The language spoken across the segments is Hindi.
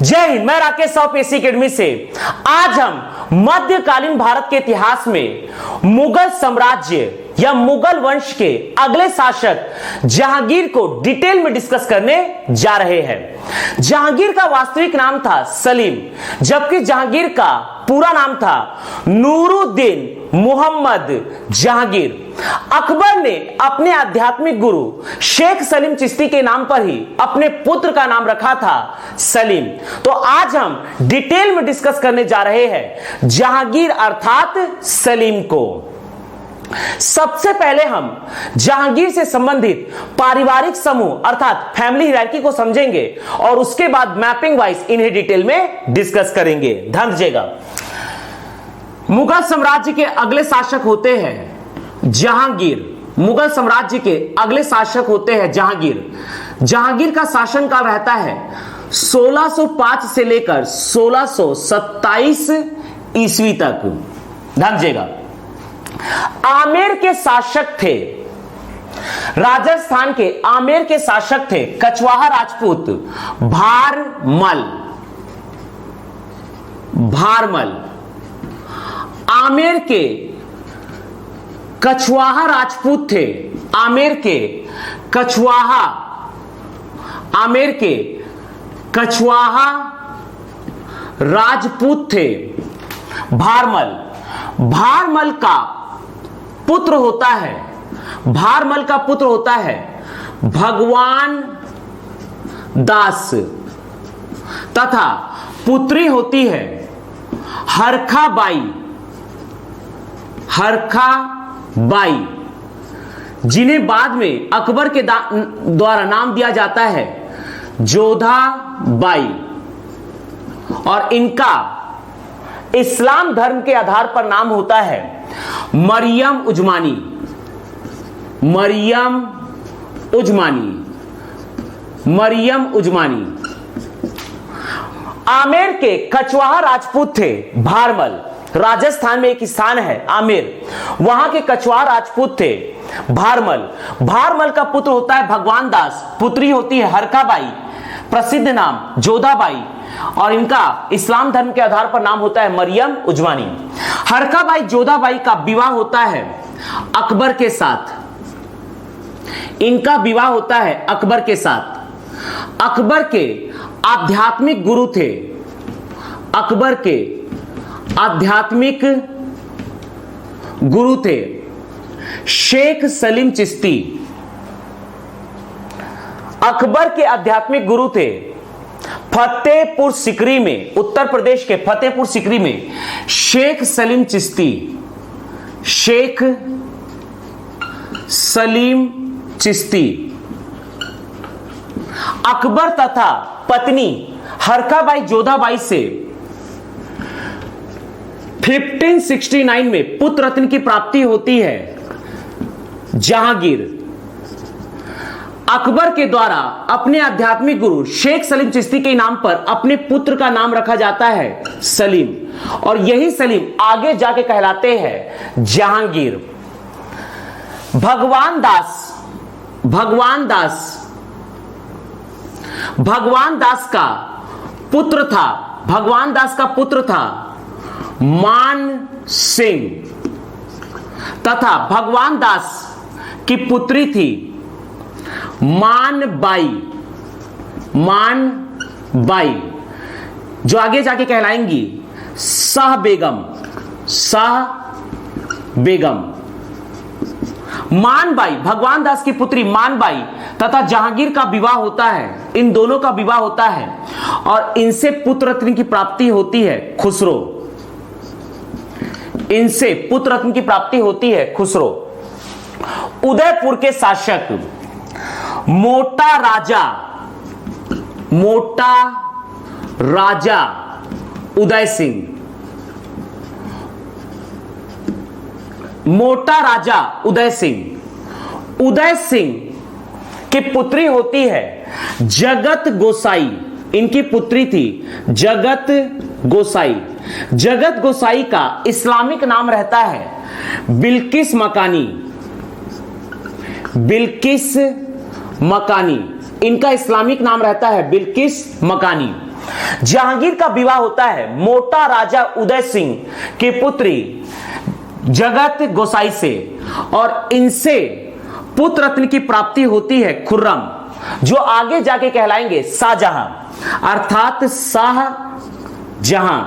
जय हिंद। मैं राकेश साहू पेशी अकेडमी से। आज हम मध्यकालीन भारत के इतिहास में मुगल साम्राज्य या मुगल वंश के अगले शासक जहांगीर को डिटेल में डिस्कस करने जा रहे हैं। जहांगीर का वास्तविक नाम था सलीम, जबकि जहांगीर का पूरा नाम था नूरुद्दीन मोहम्मद जहांगीर। अकबर ने अपने आध्यात्मिक गुरु शेख सलीम चिश्ती के नाम पर ही अपने पुत्र का नाम रखा था सलीम। तो आज हम डिटेल में डिस्कस करने जा रहे हैं जहांगीर अर्थात सलीम को। सबसे पहले हम जहांगीर से संबंधित पारिवारिक समूह अर्थात फैमिली हायरार्की को समझेंगे और उसके बाद मैपिंग वाइज इन्हें डिटेल में डिस्कस करेंगे। ध्यान दीजिएगा, मुगल साम्राज्य के अगले शासक होते हैं जहांगीर। मुगल साम्राज्य के अगले शासक होते हैं जहांगीर। जहांगीर का शासनकाल रहता है 1605 से लेकर 1627 ईस्वी तक। ध्यान दीजिएगा, आमेर के शासक थे, राजस्थान के आमेर के शासक थे कछवाहा राजपूत भारमल। आमेर के कछवाहा राजपूत थे, आमेर के कछवाहा राजपूत थे भारमल का पुत्र होता है भगवान दास तथा पुत्री होती है हरखा बाई, जिन्हें बाद में अकबर के द्वारा नाम दिया जाता है जोधा बाई। और इनका इस्लाम धर्म के आधार पर नाम होता है मरियम उजमानी। आमेर के कछवाहा राजपूत थे भारमल। राजस्थान में एक स्थान है आमेर, वहां के कछवाहा राजपूत थे भारमल का पुत्र होता है भगवान दास, पुत्री होती है हरखाबाई, प्रसिद्ध नाम जोधाबाई, और इनका इस्लाम धर्म के आधार पर नाम होता है मरियम उजमानी। हरखाबाई जोधाबाई का विवाह होता है अकबर के साथ। इनका विवाह होता है अकबर के साथ। अकबर के आध्यात्मिक गुरु थे, अकबर के आध्यात्मिक गुरु थे शेख सलीम चिश्ती। अकबर के आध्यात्मिक गुरु थे फतेहपुर सिकरी में, उत्तर प्रदेश के फतेहपुर सिकरी में शेख सलीम चिश्ती। अकबर तथा पत्नी हरखाबाई जोधाबाई से 1569 में पुत्र रत्न की प्राप्ति होती है जहांगीर। अकबर के द्वारा अपने आध्यात्मिक गुरु शेख सलीम चिश्ती के नाम पर अपने पुत्र का नाम रखा जाता है सलीम, और यही सलीम आगे जाके कहलाते हैं जहांगीर। भगवान दास का पुत्र था मान सिंह तथा भगवान दास की पुत्री थी मान बाई, जो आगे जाके कहलाएंगी शाह बेगम। मान बाई, भगवान दास की पुत्री मान बाई तथा जहांगीर का विवाह होता है, इन दोनों का विवाह होता है और इनसे पुत्र रत्न की प्राप्ति होती है खुसरो। उदयपुर के शासक मोटा राजा उदय सिंह की पुत्री होती है जगत गोसाई। इनकी पुत्री थी जगत गोसाई का इस्लामिक नाम रहता है बिल्किस मकानी। इनका इस्लामिक नाम रहता है बिल्किस मकानी। जहांगीर का विवाह होता है मोटा राजा उदय सिंह की पुत्री जगत गोसाई से और इनसे पुत्र रत्न की प्राप्ति होती है खुर्रम, जो आगे जाके कहलाएंगे शाहजहां, अर्थात शाहजहां।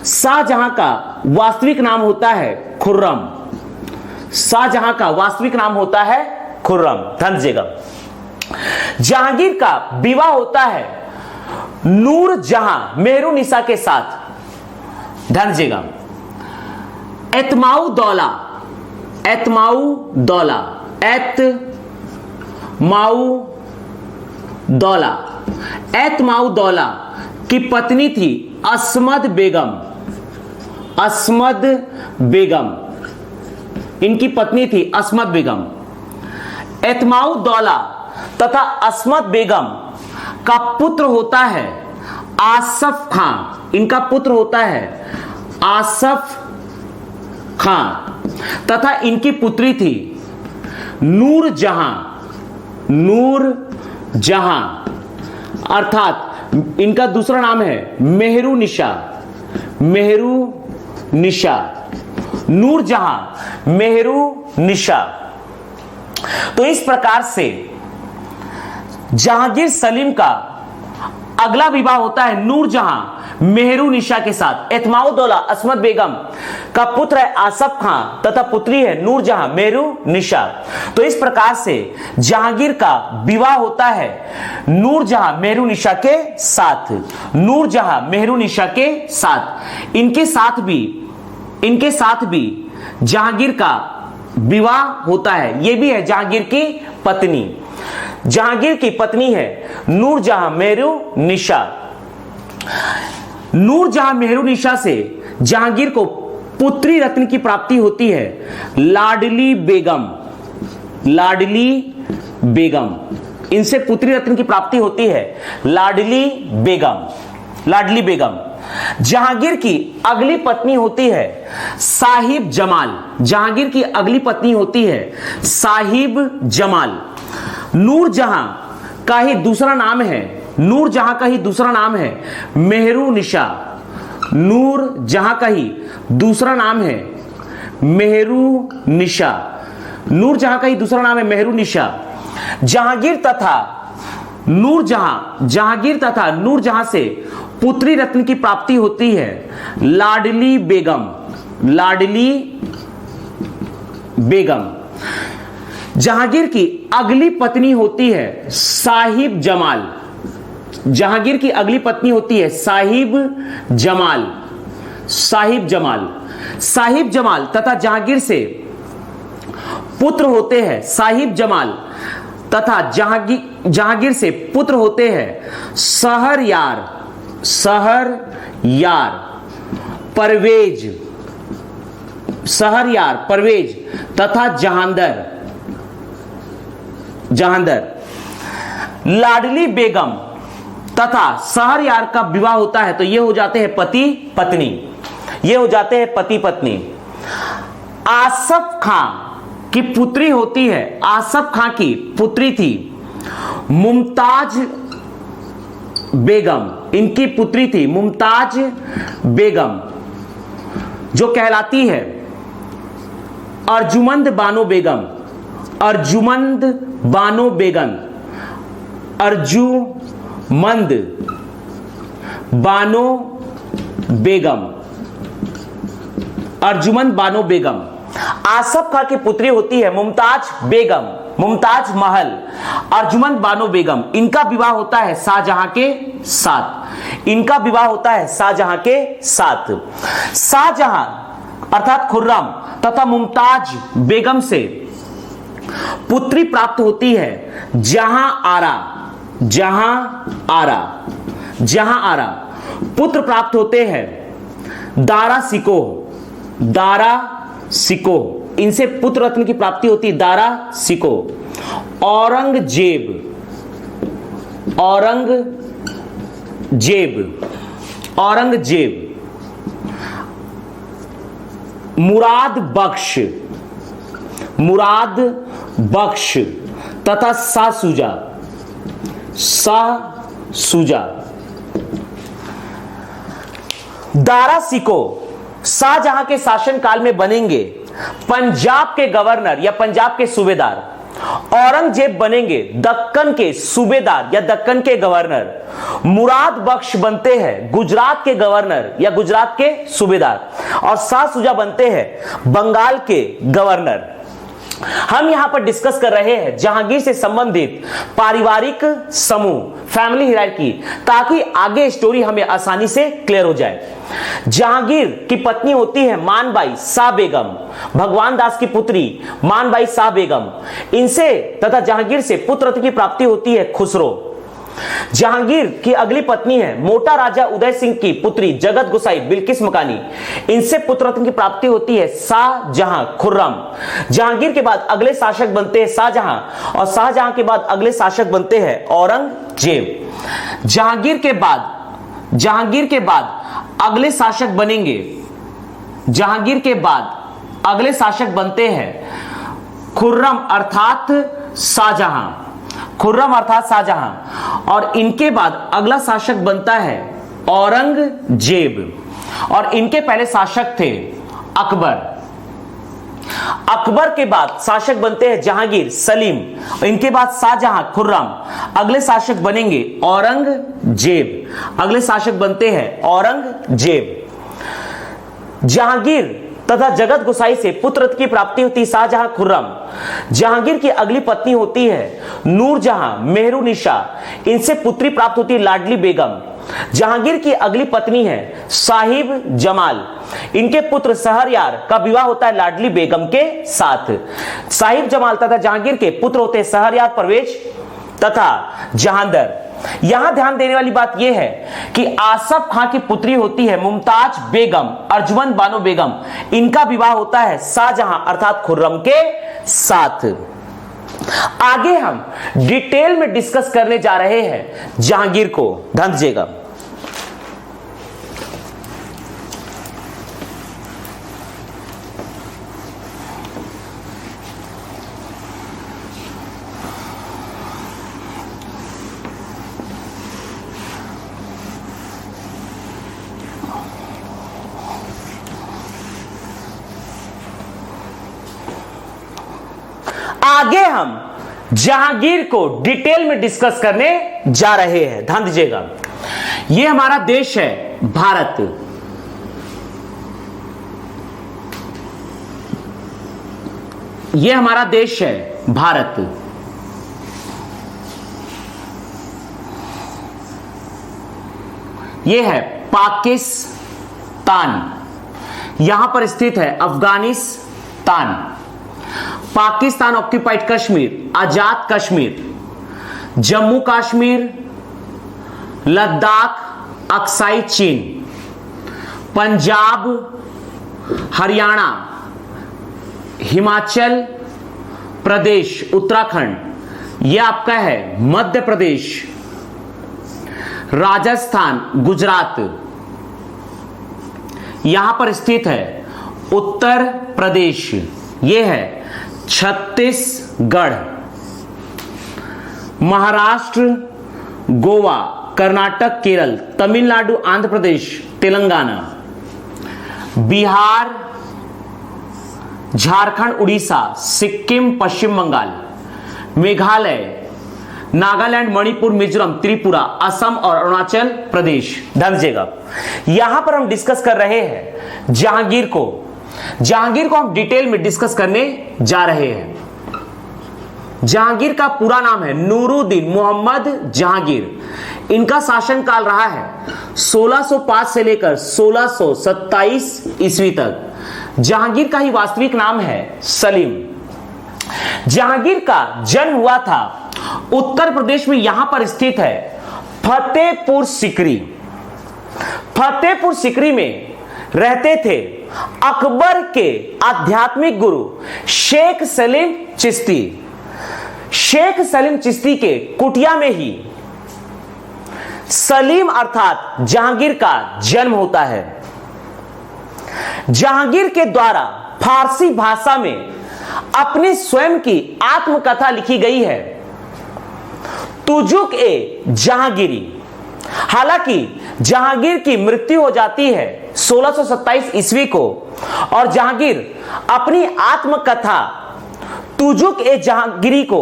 शाहजहां का वास्तविक नाम होता है खुर्रम। शाहजहां का वास्तविक नाम होता है खुर्रम। ध्यान दीजिएगा, जहांगीर का विवाह होता है नूर जहां मेहरुनिसा के साथ। ध्यान दीजिएगा, एतमाऊ दौला, एतमाऊ दौला, एतमाऊ दौला, एतमाऊ दौला की पत्नी थी अस्मद बेगम। अस्मद बेगम, इनकी पत्नी थी अस्मद बेगम। एतमाऊ दौला तथा अस्मद बेगम का पुत्र होता है आसफ खां। इनका पुत्र होता है आसफ खां तथा इनकी पुत्री थी नूर जहां। नूर जहां अर्थात इनका दूसरा नाम है मेहरुनिसा। मेहरुनिसा, नूर जहां मेहरुनिसा। तो इस प्रकार से जहांगीर सलीम का अगला विवाह होता है नूर जहां मेहरुनिसा के साथ। एतमाऊ दौला अस्मद बेगम का पुत्र है आसफ खां तथा पुत्री है नूर जहां मेहरुनिसा। तो इस प्रकार से जहांगीर का विवाह होता है नूर जहां मेहरुनिसा के साथ। नूर जहां मेहरुनिसा के साथ इनके साथ भी जहांगीर का विवाह होता है। यह भी है जहांगीर की पत्नी। जहांगीर की पत्नी है नूर जहां मेहरुनिसा। नूर जहां मेहरुनिसा से जहांगीर को पुत्री रत्न की प्राप्ति होती है लाडली बेगम। लाडली बेगम, इनसे पुत्री रत्न की प्राप्ति होती है लाडली बेगम। लाडली बेगम। जहांगीर की अगली पत्नी होती है साहिब जमाल। जहांगीर की अगली पत्नी होती है साहिब जमाल। नूर जहां का ही दूसरा नाम है, नूर जहां का ही दूसरा नाम है मेहरुनिसा। नूर जहां का ही दूसरा नाम है मेहरुनिसा। नूर जहां का ही दूसरा नाम है मेहरुनिसा। जहांगीर तथा नूर जहां से पुत्री रत्न की प्राप्ति होती है लाडली बेगम। लाडली बेगम। जहांगीर की अगली पत्नी होती है साहिब जमाल। जहांगीर की अगली पत्नी होती है साहिब जमाल। साहिब जमाल। साहिब जमाल तथा जहांगीर से पुत्र होते हैं साहिब जमाल तथा जहांगीर से पुत्र होते हैं सहरयार, सहरयार, परवेज, सहरयार, परवेज तथा जहांदर, जहांदर। लाडली बेगम तथा सहरयार का विवाह होता है तो ये हो जाते हैं पति पत्नी। ये हो जाते हैं पति पत्नी। आसफ खां की पुत्री होती है, आसफ खां की पुत्री थी मुमताज बेगम। इनकी पुत्री थी मुमताज बेगम, जो कहलाती है अर्जुमंद बानो बेगम। अर्जुमंद बानो बेगम। अर्जुमंद बानो बेगम। अर्जुमंद बानो बेगम। आसफ खां की पुत्री होती है मुमताज बेगम, मुमताज महल। अर्जुमंद बानो बेगम, इनका विवाह होता है शाहजहां के साथ। इनका विवाह होता है शाहजहां के साथ। शाहजहां अर्थात खुर्रम तथा मुमताज बेगम से पुत्री प्राप्त होती है जहां आरा। जहां आरा, जहां आरा। पुत्र प्राप्त होते हैं दारा सिकोह। दारा सिकोह, इनसे पुत्र रत्न की प्राप्ति होती दारा सिकोह। औरंगजेब, औरंगजेब, औरंगजेब। मुराद बख्श, मुराद बख्श तथा शाह सुजा, शाह सुजा। दारा सिको शाहजहां के शासनकाल में बनेंगे पंजाब के गवर्नर या पंजाब के सूबेदार। औरंगजेब बनेंगे दक्कन के सूबेदार या दक्कन के गवर्नर। मुराद बख्श बनते हैं गुजरात के गवर्नर या गुजरात के सूबेदार। और शाह शुजा बनते हैं बंगाल के गवर्नर। हम यहां पर डिस्कस कर रहे हैं जहांगीर से संबंधित पारिवारिक समूह, फैमिली हायरार्की, ताकि आगे स्टोरी हमें आसानी से क्लियर हो जाए। जहांगीर की पत्नी होती है मानबाई शाह बेगम, भगवान दास की पुत्री मानबाई शाह बेगम। इनसे तथा जहांगीर से पुत्र रत्न की प्राप्ति होती है खुसरो। जहांगीर की अगली पत्नी है मोटा राजा उदय सिंह की पुत्री जगत गुसाई बिल्किस मकानी। इनसे पुत्र रत्न की प्राप्ति होती है शाहजहां खुर्रम। जहांगीर के बाद अगले शासक बनते हैं शाहजहां, और शाहजहां के बाद अगले शासक बनते हैं औरंगजेब। जहांगीर के बाद अगले शासक बनेंगे, जहांगीर के बाद अगले शासक बनते हैं खुर्रम अर्थात शाहजहां, खुर्रम अर्थात शाहजहां। और इनके बाद अगला शासक बनता है औरंगजेब। और इनके पहले शासक थे अकबर। अकबर के बाद शासक बनते हैं जहांगीर सलीम। इनके बाद शाहजहां खुर्रम। अगले शासक बनेंगे औरंगजेब। अगले शासक बनते हैं औरंगजेब। जहांगीर तथा जगत गुसाई से पुत्र रत्न की प्राप्ति होती है शाहजहां खुर्रम। जहांगीर की अगली पत्नी होती है नूरजहां मेहरुनिशा। इनसे पुत्री प्राप्त होती है लाडली बेगम। जहांगीर की अगली पत्नी है साहिब जमाल। इनके पुत्र सहरयार का विवाह होता है लाडली बेगम के साथ। साहिब जमाल तथा जहांगीर के पुत्र होते हैं सहरयार परवेज तथा जहांदर। यहां ध्यान देने वाली बात यह है कि आसफ खां की पुत्री होती है मुमताज बेगम, अर्जुमंद बानो बेगम। इनका विवाह होता है शाहजहां अर्थात खुर्रम के साथ। आगे हम डिटेल में डिस्कस करने जा रहे हैं जहांगीर को। ध्यान दीजिएगा। आगे हम जहांगीर को डिटेल में डिस्कस करने जा रहे हैं। ध्यान दीजिएगा। यह हमारा देश है भारत। यह हमारा देश है भारत। यह है पाकिस्तान। यहां पर स्थित है अफगानिस्तान। पाकिस्तान ऑक्यूपाइड कश्मीर, आजाद कश्मीर, जम्मू कश्मीर, लद्दाख, अक्साई चीन, पंजाब, हरियाणा, हिमाचल प्रदेश, उत्तराखंड, यह आपका है मध्य प्रदेश, राजस्थान, गुजरात, यहां पर स्थित है उत्तर प्रदेश, यह है छत्तीसगढ़, महाराष्ट्र, गोवा, कर्नाटक, केरल, तमिलनाडु, आंध्र प्रदेश, तेलंगाना, बिहार, झारखंड, उड़ीसा, सिक्किम, पश्चिम बंगाल, मेघालय, नागालैंड, मणिपुर, मिजोरम, त्रिपुरा, असम और अरुणाचल प्रदेश। ध्यान दीजिएगा। यहां पर हम डिस्कस कर रहे हैं जहांगीर को। जहांगीर को हम डिटेल में डिस्कस करने जा रहे हैं। जहांगीर का पूरा नाम है नूरुद्दीन मोहम्मद जहांगीर। इनका शासनकाल रहा है 1605 से लेकर 1627 ईस्वी तक। जहांगीर का ही वास्तविक नाम है सलीम। जहांगीर का जन्म हुआ था उत्तर प्रदेश में, यहां पर स्थित है फतेहपुर सीकरी। फतेहपुर सीकरी में रहते थे अकबर के आध्यात्मिक गुरु शेख सलीम चिश्ती। शेख सलीम चिश्ती के कुटिया में ही सलीम अर्थात जहांगीर का जन्म होता है। जहांगीर के द्वारा फारसी भाषा में अपनी स्वयं की आत्मकथा लिखी गई है तुजुक ए जहांगीरी। हालांकि जहांगीर की मृत्यु हो जाती है 1627 ईस्वी को और जहांगीर अपनी आत्मकथा तुजुक ए जहांगीरी को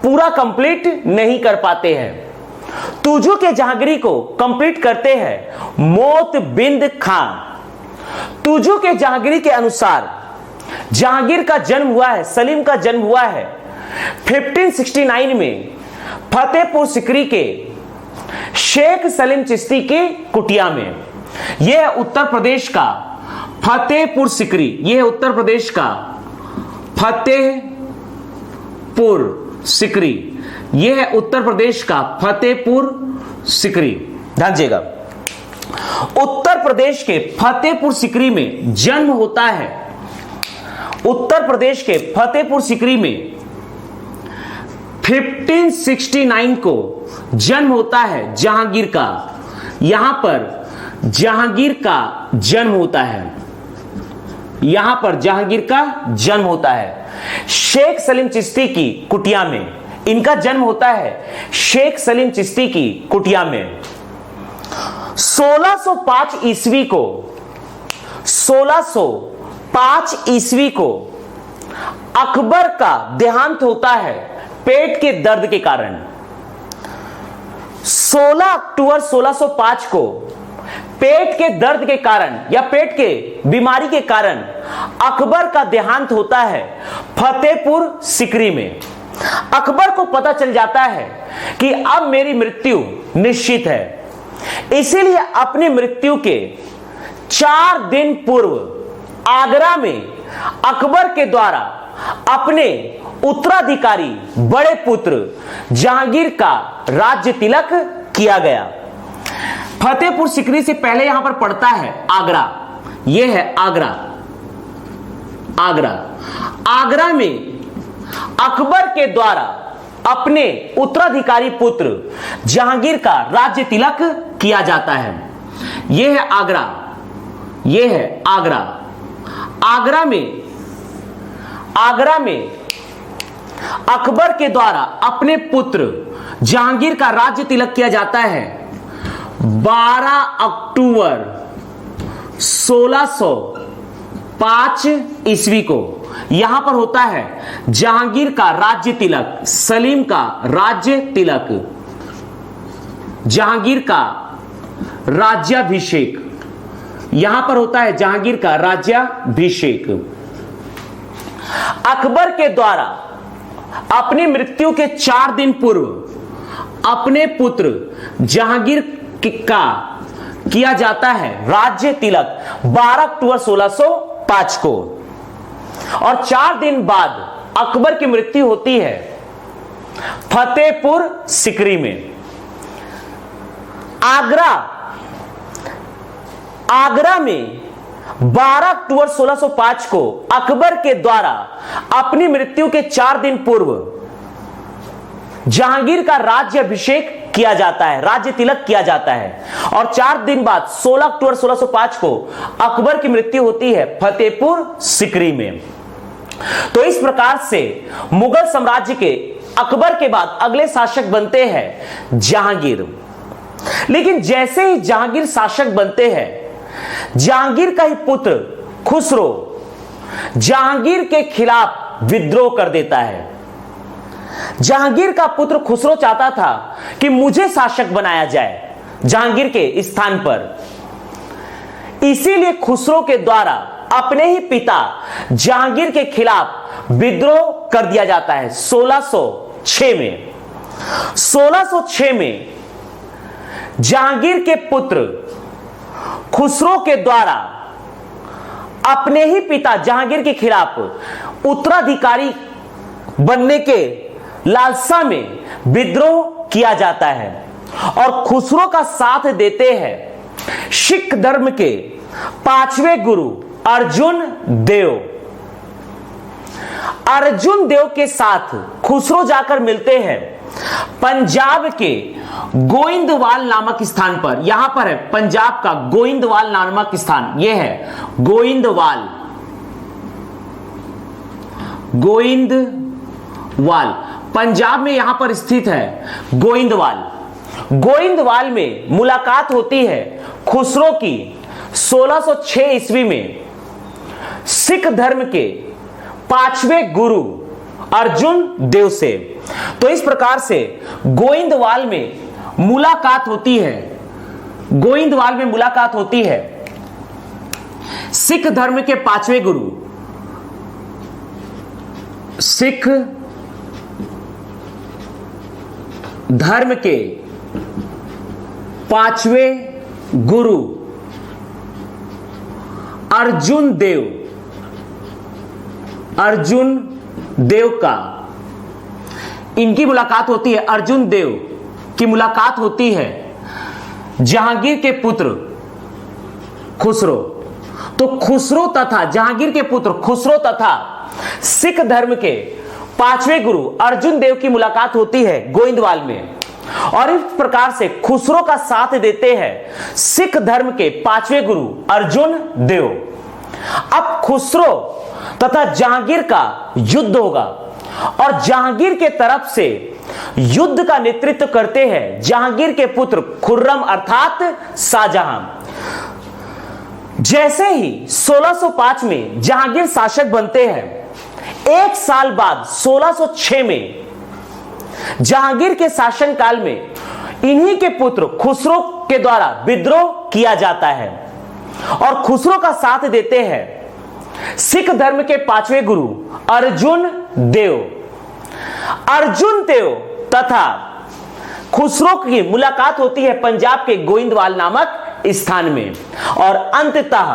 पूरा कंप्लीट नहीं कर पाते हैं। तुजुक ए जहांगीरी को कंप्लीट करते हैं मोतबिंद खां। तुजुक ए जहांगीरी के अनुसार जहांगीर का जन्म हुआ है, सलीम का जन्म हुआ है 1569 में फतेहपुर सिकरी के शेख सलीम चिश्ती की कुटिया में। यह है उत्तर प्रदेश का फतेहपुर सिकरी, यह है उत्तर प्रदेश का फतेहपुर सिकरी, यह है उत्तर प्रदेश का फतेहपुर सिकरी। ध्यान दीजिएगा, उत्तर प्रदेश के फतेहपुर सिकरी में जन्म होता है। उत्तर प्रदेश के फतेहपुर सिकरी में 1569 को जन्म होता है जहांगीर का। यहां पर जहांगीर का जन्म होता है, यहां पर जहांगीर का जन्म होता है शेख सलीम चिश्ती की कुटिया में। इनका जन्म होता है शेख सलीम चिश्ती की कुटिया में। 1605 ईस्वी को 1605 ईस्वी को अकबर का देहांत होता है पेट के दर्द के कारण। 16 अक्टूबर 1605 को पेट के दर्द के कारण या पेट के बीमारी के कारण अकबर का देहांत होता है फतेहपुर सिकरी में। अकबर को पता चल जाता है कि अब मेरी मृत्यु निश्चित है, इसीलिए अपनी मृत्यु के 4 दिन पूर्व आगरा में अकबर के द्वारा अपने उत्तराधिकारी बड़े पुत्र जहांगीर का राज्य तिलक किया गया। फतेहपुर सिकरी से पहले यहां पर पड़ता है आगरा, यह है आगरा। आगरा आगरा में अकबर के द्वारा अपने उत्तराधिकारी पुत्र जहांगीर का राज्य तिलक किया जाता है। यह है आगरा, यह है आगरा। आगरा में अकबर के द्वारा अपने पुत्र जहांगीर का राज्य तिलक किया जाता है 12 अक्टूबर 1605 ईस्वी को। यहां पर होता है जहांगीर का राज्य तिलक, सलीम का राज्य तिलक, जहांगीर का राज्याभिषेक। यहां पर होता है जहांगीर का राज्याभिषेक। अकबर के द्वारा अपनी मृत्यु के 4 दिन पूर्व अपने पुत्र जहांगीर का किया जाता है राज्य तिलक 12 अक्टूबर 1605 को और 4 दिन बाद अकबर की मृत्यु होती है फतेहपुर सिकरी में। आगरा में 12 अक्टूबर 1605 को अकबर के द्वारा अपनी मृत्यु के 4 दिन पूर्व जहांगीर का राज्य अभिषेक किया जाता है, राज्य तिलक किया जाता है और 4 दिन बाद 16 अक्टूबर 1605 को अकबर की मृत्यु होती है फतेहपुर सिकरी में। तो इस प्रकार से मुगल साम्राज्य के अकबर के बाद अगले शासक बनते हैं जहांगीर। लेकिन जैसे ही जहांगीर शासक बनते हैं, जहांगीर का ही पुत्र खुसरो जहांगीर के खिलाफ विद्रोह कर देता है। जहांगीर का पुत्र खुसरो चाहता था कि मुझे शासक बनाया जाए जहांगीर के स्थान पर, इसीलिए खुसरो के द्वारा अपने ही पिता जहांगीर के खिलाफ विद्रोह कर दिया जाता है 1606 में। 1606 में जहांगीर के पुत्र खुसरो के द्वारा अपने ही पिता जहांगीर के खिलाफ उत्तराधिकारी बनने के लालसा में विद्रोह किया जाता है और खुसरो का साथ देते हैं सिख धर्म के 5वें गुरु अर्जुन देव। अर्जुन देव के साथ खुसरो जाकर मिलते हैं पंजाब के गोइंदवाल नामक स्थान पर। यहां पर है पंजाब का गोइंदवाल नामक स्थान, यह है गोइंदवाल। गोइंदवाल पंजाब में यहां पर स्थित है गोइंदवाल। गोइंदवाल में मुलाकात होती है खुसरो की 1606 ईस्वी में सिख धर्म के 5वें गुरु अर्जुन देव से। तो इस प्रकार से गोइंदवाल में मुलाकात होती है, गोइंदवाल में मुलाकात होती है सिख धर्म के 5वें गुरु, सिख धर्म के 5वें गुरु अर्जुन देव का इनकी मुलाकात होती है, अर्जुन देव की मुलाकात होती है जहांगीर के पुत्र खुसरो। तो खुसरो तथा जहांगीर के पुत्र खुसरो तथा सिख धर्म के 5वें गुरु अर्जुन देव की मुलाकात होती है गोइंदवाल में, और इस प्रकार से खुसरो का साथ देते हैं सिख धर्म के 5वें गुरु अर्जुन देव। अब खुसरो तथा जहांगीर का युद्ध होगा और जहांगीर के तरफ से युद्ध का नेतृत्व करते हैं जहांगीर के पुत्र खुर्रम अर्थात शाहजहां। जैसे ही 1605 में जहांगीर शासक बनते हैं, एक साल बाद 1606 में जहांगीर के शासनकाल में इन्हीं के पुत्र खुसरो के द्वारा विद्रोह किया जाता है और खुसरो का साथ देते हैं सिख धर्म के 5वें गुरु अर्जुन देव। अर्जुन देव तथा खुसरो की मुलाकात होती है पंजाब के गोइंदवाल नामक स्थान में, और अंततः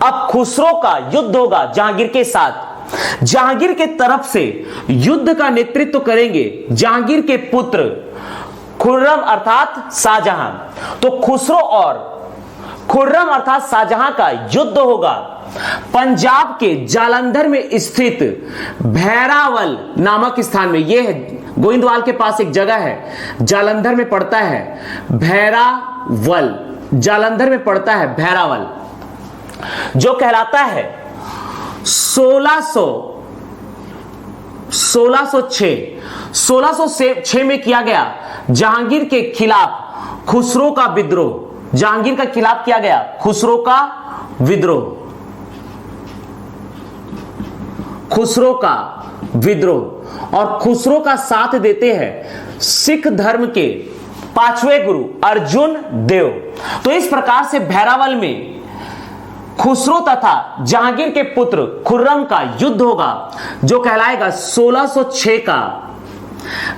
अब खुसरो का युद्ध होगा जहांगीर के साथ। जहांगीर के तरफ से युद्ध का नेतृत्व करेंगे जहांगीर के पुत्र खुर्रम अर्थात शाहजहां। तो खुसरो और खुर्रम अर्थात शाहजहां का युद्ध होगा पंजाब के जालंधर में स्थित भैरावल नामक स्थान में। यह है गोइंदवाल के पास एक जगह है, जालंधर में पड़ता है भैरावल, जालंधर में पड़ता है भैरावल, जो कहलाता है 1606 में किया गया जहांगीर के खिलाफ खुसरो का विद्रोह। जहांगीर का खिलाफ किया गया खुसरो का विद्रोह, खुसरो का विद्रोह, और खुसरो का साथ देते हैं सिख धर्म के 5वें गुरु अर्जुन देव। तो इस प्रकार से भैरावल में खुसरो तथा जहांगीर के पुत्र खुर्रम का युद्ध होगा जो कहलाएगा 1606 का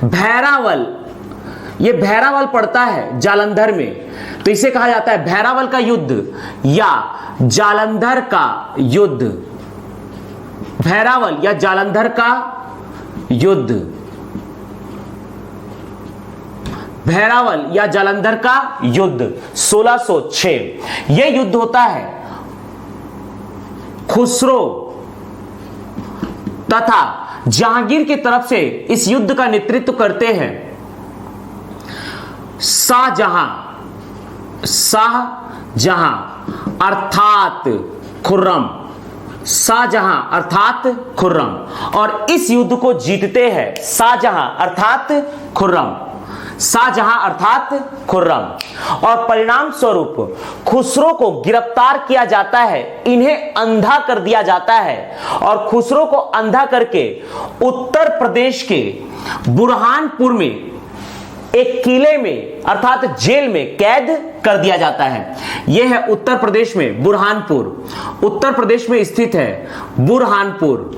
भैरावल। यह भैरावल पड़ता है जालंधर में, तो इसे कहा जाता है भैरावल का युद्ध या जालंधर का युद्ध। भैरावल या जालंधर का युद्ध, भैरावल या जालंधर का युद्ध 1606। यह युद्ध होता है खुसरो तथा जहांगीर की तरफ से। इस युद्ध का नेतृत्व करते हैं शाहजहां अर्थात खुर्रम, शाहजहां अर्थात खुर्रम, और इस युद्ध को जीतते हैं शाहजहां अर्थात खुर्रम, शाहजहां अर्थात खुर्रम, और परिणाम स्वरूप खुसरो को गिरफ्तार किया जाता है, इन्हें अंधा कर दिया जाता है, और खुसरो को अंधा करके उत्तर प्रदेश के बुरहानपुर में एक किले में अर्थात जेल में कैद कर दिया जाता है। यह है उत्तर प्रदेश में बुरहानपुर, उत्तर प्रदेश में स्थित है बुरहानपुर,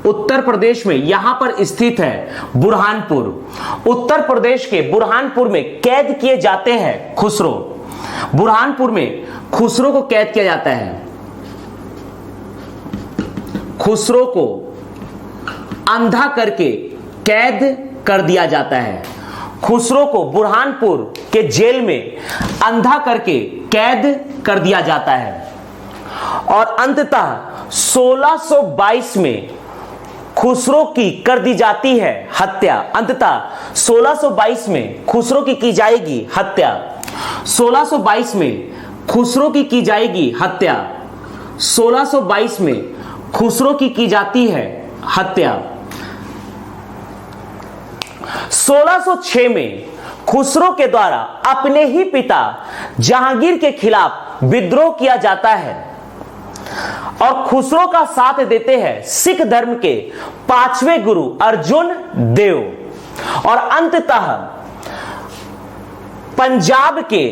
उत्तर प्रदेश में यहां पर स्थित है बुरहानपुर। उत्तर प्रदेश के बुरहानपुर में कैद किए जाते हैं खुसरो। बुरहानपुर में खुसरो को कैद किया जाता है, खुसरो को अंधा करके कैद कर दिया जाता है। खुसरो को बुरहानपुर के जेल में अंधा करके कैद कर दिया जाता है, और अंततः 1622 में खुसरो की कर दी जाती है हत्या। अंततः 1622 में खुसरो की जाएगी हत्या। 1622 में खुसरो की जाएगी हत्या। 1622 में खुसरो की जाती है हत्या। 1606 में खुसरो के द्वारा अपने ही पिता जहांगीर के खिलाफ विद्रोह किया जाता है और खुसरो का साथ देते हैं सिख धर्म के 5वें गुरु अर्जुन देव और अंततः पंजाब के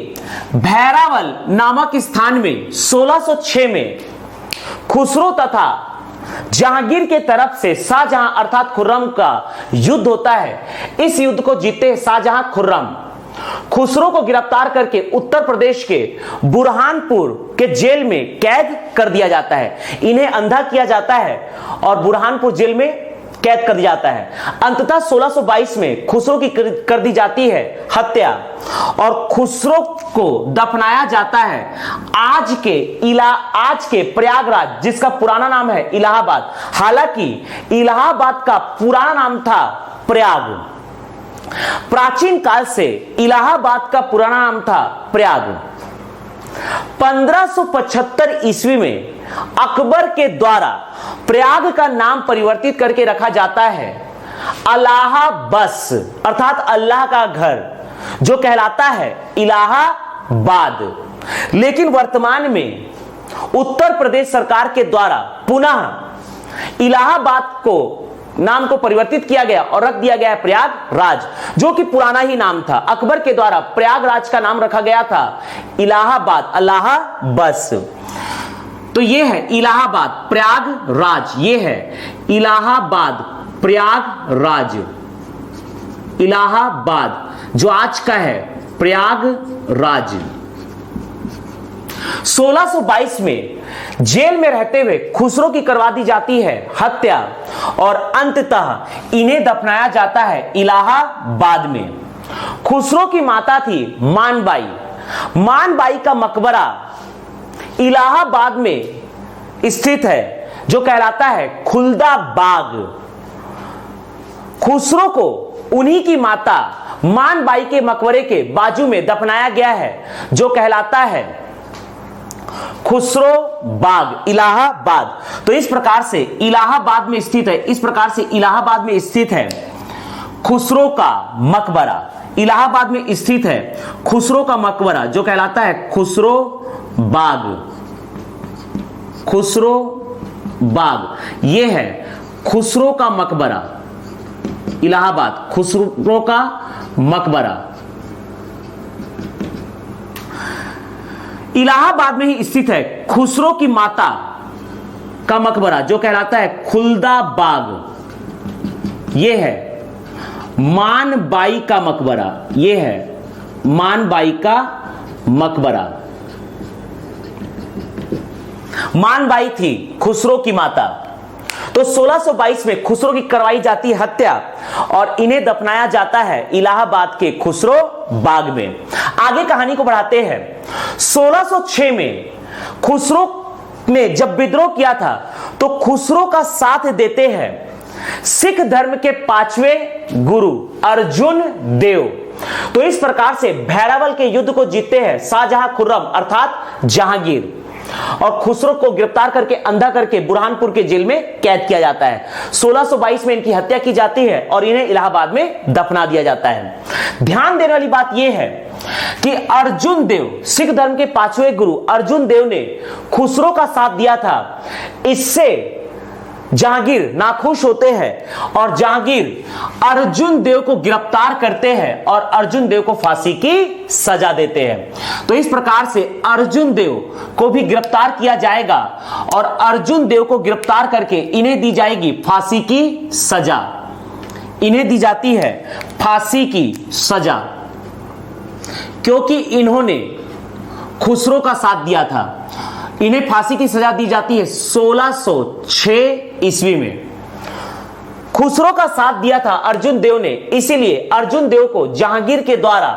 भैरावल नामक स्थान में 1606 में खुसरो तथा जहांगीर के तरफ से शाहजहां अर्थात खुर्रम का युद्ध होता है। इस युद्ध को जीते शाहजहां खुर्रम खुसरो को गिरफ्तार करके उत्तर प्रदेश के बुरहानपुर के जेल में कैद कर दिया जाता है। इन्हें अंधा किया जाता है और बुरहानपुर जेल में कैद कर दिया जाता है। अंततः 1622 में खुसरो की कर दी जाती है हत्या और खुसरो को दफनाया जाता है आज के प्रयागराज, जिसका पुराना नाम है इलाहाबाद। हालांकि इलाहाबाद का पुराना नाम था प्रयाग। प्राचीन काल से इलाहाबाद का पुराना नाम था प्रयाग। 1575 ईस्वी में अकबर के द्वारा प्रयाग का नाम परिवर्तित करके रखा जाता है अलाहाबस अर्थात अल्लाह का घर, जो कहलाता है इलाहाबाद। लेकिन वर्तमान में उत्तर प्रदेश सरकार के द्वारा पुनः इलाहाबाद को नाम को परिवर्तित किया गया और रख दिया गया है प्रयागराज, जो कि पुराना ही नाम था। अकबर के द्वारा प्रयागराज का नाम रखा गया था इलाहाबाद, अल्लाहाबस। तो ये है इलाहाबाद प्रयागराज, ये है इलाहाबाद प्रयागराज, इलाहाबाद जो आज का है प्रयागराज। 1622 में जेल में रहते हुए खुसरो की करवा दी जाती है हत्या और अंततः इन्हें दफनाया जाता है इलाहाबाद में। खुसरो की माता थी मानबाई। मानबाई का मकबरा इलाहाबाद में स्थित है, जो कहलाता है खुलदा बाग। खुसरो को उन्हीं की माता मानबाई के मकबरे के बाजू में दफनाया गया है, जो कहलाता है खुसरो बाग, इलाहाबाद। तो इस प्रकार से इलाहाबाद में स्थित है, इस प्रकार से इलाहाबाद में स्थित है खुसरो का मकबरा। इलाहाबाद में स्थित है खुसरो का मकबरा, जो कहलाता है खुसरो बाग, खुसरो बाग। यह है खुसरो का मकबरा, इलाहाबाद खुसरो का मकबरा इलाहाबाद में ही स्थित है। खुसरो की माता का मकबरा जो कहलाता है खुलदा बाग, यह है मानबाई का मकबरा, यह है मानबाई का मकबरा। मानबाई थी खुसरो की माता। तो 1622 में खुसरो की करवाई जाती हत्या और इन्हें दफनाया जाता है इलाहाबाद के खुसरो बाग में। आगे कहानी को बढ़ाते हैं। 1606 में खुसरो ने जब विद्रोह किया था तो खुसरो का साथ देते हैं सिख धर्म के 5वें गुरु अर्जुन देव। तो इस प्रकार से भैरावल के युद्ध को जीतते हैं शाहजहां खुर्रम अर्थात जहांगीर और खुसरो को गिरफ्तार करके अंधा करके बुरहानपुर के जेल में कैद किया जाता है। 1622 में इनकी हत्या की जाती है और इन्हें इलाहाबाद में दफना दिया जाता है। ध्यान देने वाली बात यह है कि अर्जुन देव, सिख धर्म के 5वें गुरु अर्जुन देव ने खुसरो का साथ दिया था। इससे जहांगीर नाखुश होते हैं और जहांगीर अर्जुन देव को गिरफ्तार करते हैं और अर्जुन देव को फांसी की सजा देते हैं। तो इस प्रकार से अर्जुन देव को भी गिरफ्तार किया जाएगा और अर्जुन देव को गिरफ्तार करके इन्हें दी जाएगी फांसी की सजा। इन्हें दी जाती है फांसी की सजा क्योंकि इन्होंने खुसरो का साथ दिया था। इन्हें फांसी की सजा दी जाती है 1606 ईस्वी में। खुसरो का साथ दिया था अर्जुन देव ने, इसीलिए अर्जुन देव को जहांगीर के द्वारा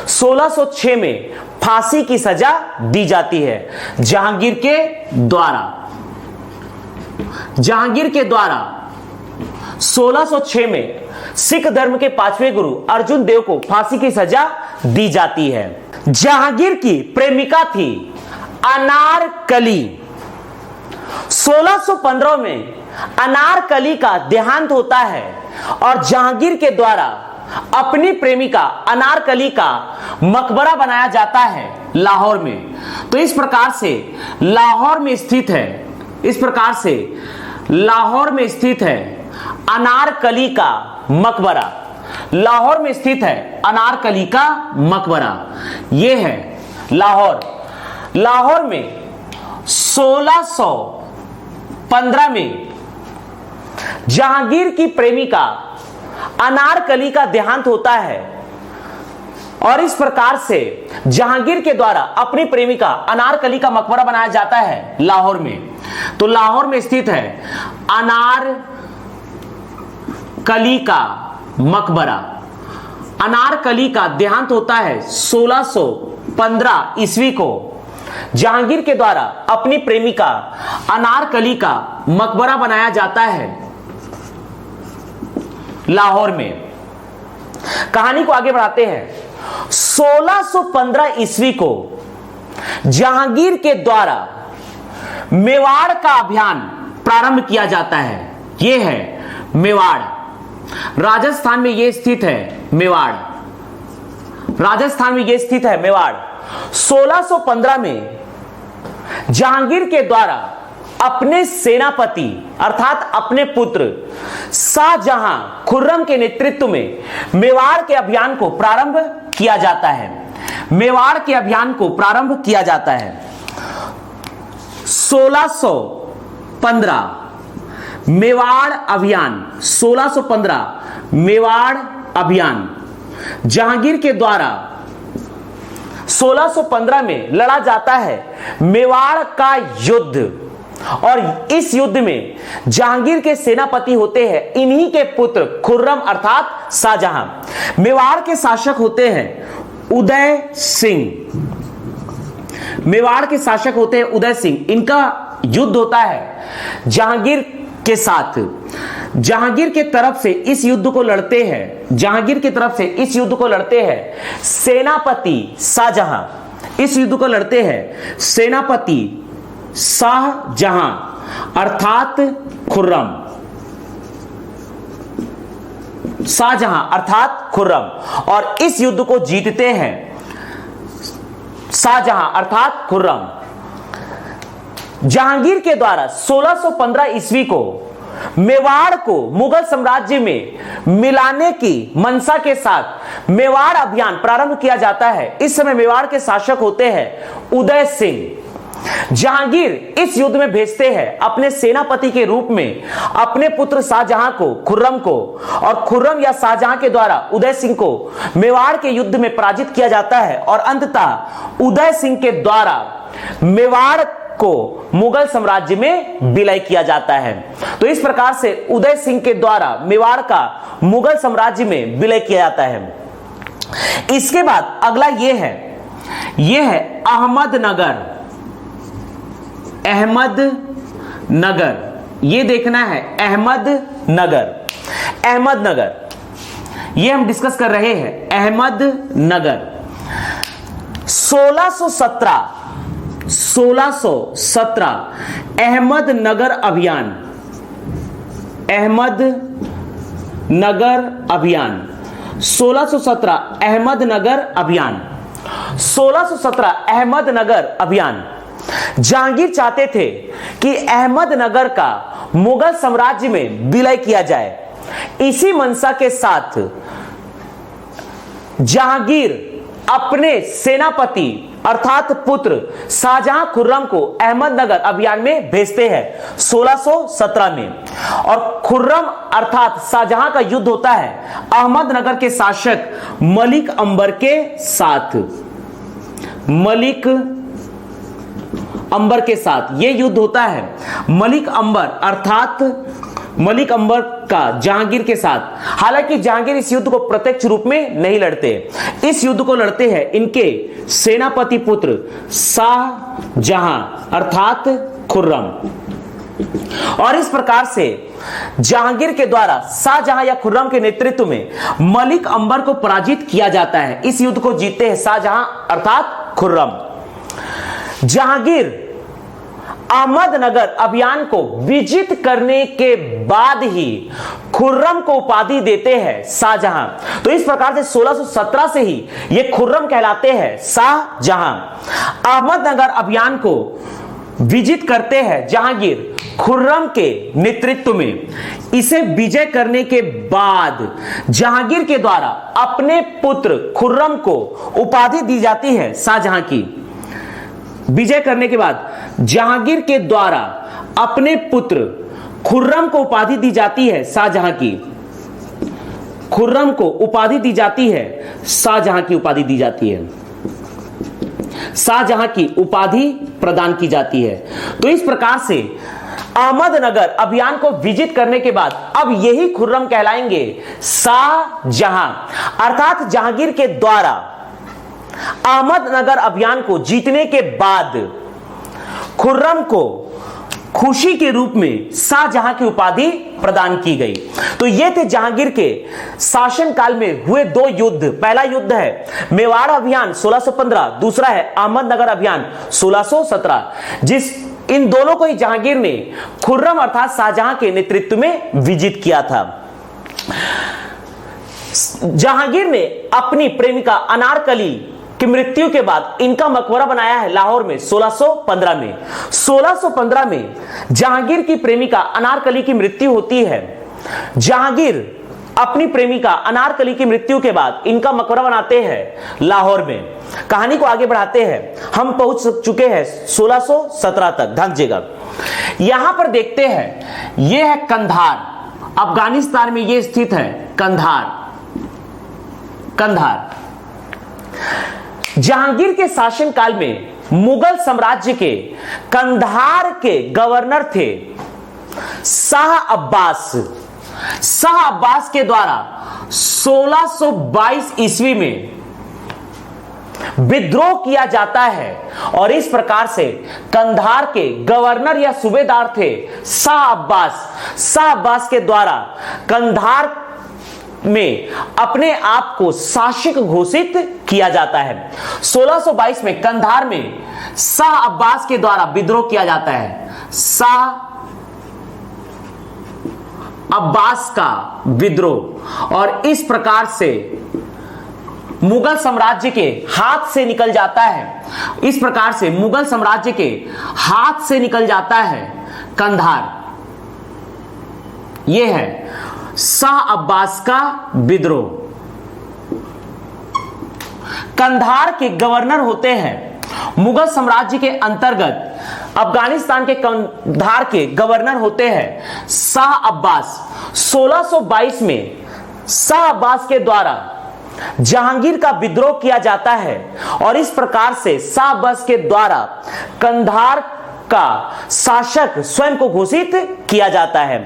1606 में फांसी की सजा दी जाती है। जहांगीर के द्वारा 1606 में सिख धर्म के 5वें गुरु अर्जुन देव को फांसी की सजा दी जाती है। जहांगीर की प्रेमिका थी अनारकली। 1615 में अनारकली का देहांत होता है और जहांगीर के द्वारा अपनी प्रेमिका अनारकली का मकबरा बनाया जाता है लाहौर में। तो इस प्रकार से लाहौर में स्थित है, इस प्रकार से लाहौर में स्थित है अनारकली का मकबरा। लाहौर में स्थित है अनारकली का मकबरा, यह है लाहौर। लाहौर में 1615 में जहांगीर की प्रेमिका अनारकली का देहांत होता है और इस प्रकार से जहांगीर के द्वारा अपनी प्रेमिका अनारकली का मकबरा बनाया जाता है लाहौर में। तो लाहौर में स्थित है अनारकली का मकबरा। अनारकली का देहांत होता है 1615 ईस्वी को। जहांगीर के द्वारा अपनी प्रेमिका अनारकली का मकबरा बनाया जाता है लाहौर में। कहानी को आगे बढ़ाते हैं। 1615 ईस्वी को जहांगीर के द्वारा मेवाड़ का अभियान प्रारंभ किया जाता है। यह है मेवाड़, राजस्थान में यह स्थित है मेवाड़, राजस्थान में यह स्थित है मेवाड़। 1615 में जहांगीर के द्वारा अपने सेनापति अर्थात अपने पुत्र शाहजहां खुर्रम के नेतृत्व में मेवाड़ के अभियान को प्रारंभ किया जाता है। मेवाड़ के अभियान को प्रारंभ किया जाता है 1615 मेवाड़ अभियान। 1615 मेवाड़ अभियान जहांगीर के द्वारा 1615 में लड़ा जाता है मेवाड़ का युद्ध और इस युद्ध में जहांगीर के सेनापति होते हैं इन्हीं के पुत्र खुर्रम अर्थात शाहजहां। मेवाड़ के शासक होते हैं उदय सिंह, मेवाड़ के शासक होते हैं उदय सिंह। इनका युद्ध होता है जहांगीर के साथ। जहांगीर के तरफ से इस युद्ध को लड़ते हैं, जहांगीर की तरफ से इस युद्ध को लड़ते हैं सेनापति शाहजहां। इस युद्ध को लड़ते हैं सेनापति शाहजहां अर्थात खुर्रम, शाहजहां अर्थात खुर्रम। और इस युद्ध को जीतते हैं शाहजहां अर्थात खुर्रम। जहांगीर के द्वारा 1615 ईस्वी को मेवाड़ को मुगल साम्राज्य में मिलाने की मंशा के साथ मेवाड़ अभियान प्रारंभ किया जाता है। इस समय मेवाड़ के शासक होते हैं उदय सिंह। जहांगीर इस युद्ध में भेजते हैं अपने सेनापति के रूप में अपने पुत्र शाहजहां को, खुर्रम को, और खुर्रम या शाहजहां के द्वारा उदय सिंह को मेवाड़ के युद्ध में पराजित किया जाता है और अंततः उदय सिंह के द्वारा मेवाड़ को मुगल साम्राज्य में विलय किया जाता है। तो इस प्रकार से उदय सिंह के द्वारा मेवाड़ का मुगल साम्राज्य में विलय किया जाता है। इसके बाद अगला यह है अहमदनगर। अहमदनगर, ये देखना है अहमदनगर। अहमदनगर ये हम डिस्कस कर रहे हैं। अहमदनगर 1617 अहमदनगर अभियान। अहमदनगर अभियान 1617 अहमदनगर अभियान। 1617 अहमदनगर अभियान। जहांगीर चाहते थे कि अहमदनगर का मुगल साम्राज्य में विलय किया जाए। इसी मंशा के साथ जहांगीर अपने सेनापति अर्थात पुत्र शाहजहां खुर्रम को अहमदनगर अभियान में भेजते हैं 1617 में। और खुर्रम अर्थात शाहजहां का युद्ध होता है अहमदनगर के शासक मलिक अंबर के साथ। मलिक अंबर के साथ यह युद्ध होता है मलिक अंबर अर्थात मलिक अंबर का जहांगीर के साथ। हालांकि जहांगीर इस युद्ध को प्रत्यक्ष रूप में नहीं लड़ते, इस युद्ध को लड़ते हैं इनके सेनापति पुत्र शाहजहां अर्थात खुर्रम। और इस प्रकार से जहांगीर के द्वारा शाहजहां या खुर्रम के नेतृत्व में मलिक अंबर को पराजित किया जाता है। इस युद्ध को जीतते हैं शाहजहां अर्थात खुर्रम। जहांगीर अहमदनगर अभियान को विजित करने के बाद ही खुर्रम को उपाधि देते हैं शाहजहां। तो इस प्रकार से 1617 से ही ये खुर्रम कहलाते हैं शाहजहां। अहमदनगर अभियान को विजित करते हैं जहांगीर खुर्रम के नेतृत्व में। इसे विजय करने के बाद जहांगीर के द्वारा अपने पुत्र खुर्रम को उपाधि दी जाती है शाहजहां की। विजय करने के बाद जहांगीर के द्वारा अपने पुत्र खुर्रम को उपाधि दी जाती है शाहजहां की। खुर्रम को उपाधि दी जाती है, शाहजहां की उपाधि दी जाती है, शाहजहां की उपाधि प्रदान की जाती है। तो इस प्रकार से अहमदनगर अभियान को विजित करने के बाद अब यही खुर्रम कहलाएंगे शाहजहां। अर्थात जहांगीर के द्वारा अहमदनगर अभियान को जीतने के बाद खुर्रम को खुशी के रूप में शाहजहां की उपाधि प्रदान की गई। तो ये थे जहांगीर के शासनकाल में हुए दो युद्ध। पहला युद्ध है मेवाड़ अभियान 1615, दूसरा है अहमदनगर अभियान 1617, इन दोनों को ही जहांगीर ने खुर्रम अर्थात शाहजहां के नेतृत्व में विजित किया था। जहांगीर ने अपनी प्रेमिका अनारकली की मृत्यु के बाद इनका मकबरा बनाया है लाहौर में 1615 में। 1615 में जहांगीर की प्रेमिका अनारकली की मृत्यु होती है। जहांगीर अपनी प्रेमिका अनारकली की मृत्यु के बाद इनका मकबरा बनाते हैं लाहौर में। कहानी को आगे बढ़ाते हैं, हम पहुंच चुके हैं 1617 तक। ध्यान दीजिएगा, यहां पर देखते हैं यह है कंधार, अफगानिस्तान में यह स्थित है कंधार। कंधार जहांगीर के शासनकाल में मुगल साम्राज्य के कंधार के गवर्नर थे शाह अब्बास। शाह अब्बास के द्वारा 1622 ईस्वी में विद्रोह किया जाता है और इस प्रकार से कंधार के गवर्नर या सूबेदार थे शाह अब्बास। शाह अब्बास के द्वारा कंधार में अपने आप को शासक घोषित किया जाता है। 1622 में कंधार में शाह अब्बास के द्वारा विद्रोह किया जाता है। शाह अब्बास का विद्रोह, और इस प्रकार से मुगल साम्राज्य के हाथ से निकल जाता है। इस प्रकार से मुगल साम्राज्य के हाथ से निकल जाता है कंधार। यह है शाह अब्बास का विद्रोह। कंधार के गवर्नर होते हैं मुगल साम्राज्य के अंतर्गत अफगानिस्तान के कंधार के गवर्नर होते हैं शाह अब्बास। 1622 में शाह अब्बास के द्वारा जहांगीर का विद्रोह किया जाता है और इस प्रकार से शाह अब्बास के द्वारा कंधार का शासक स्वयं को घोषित किया जाता है।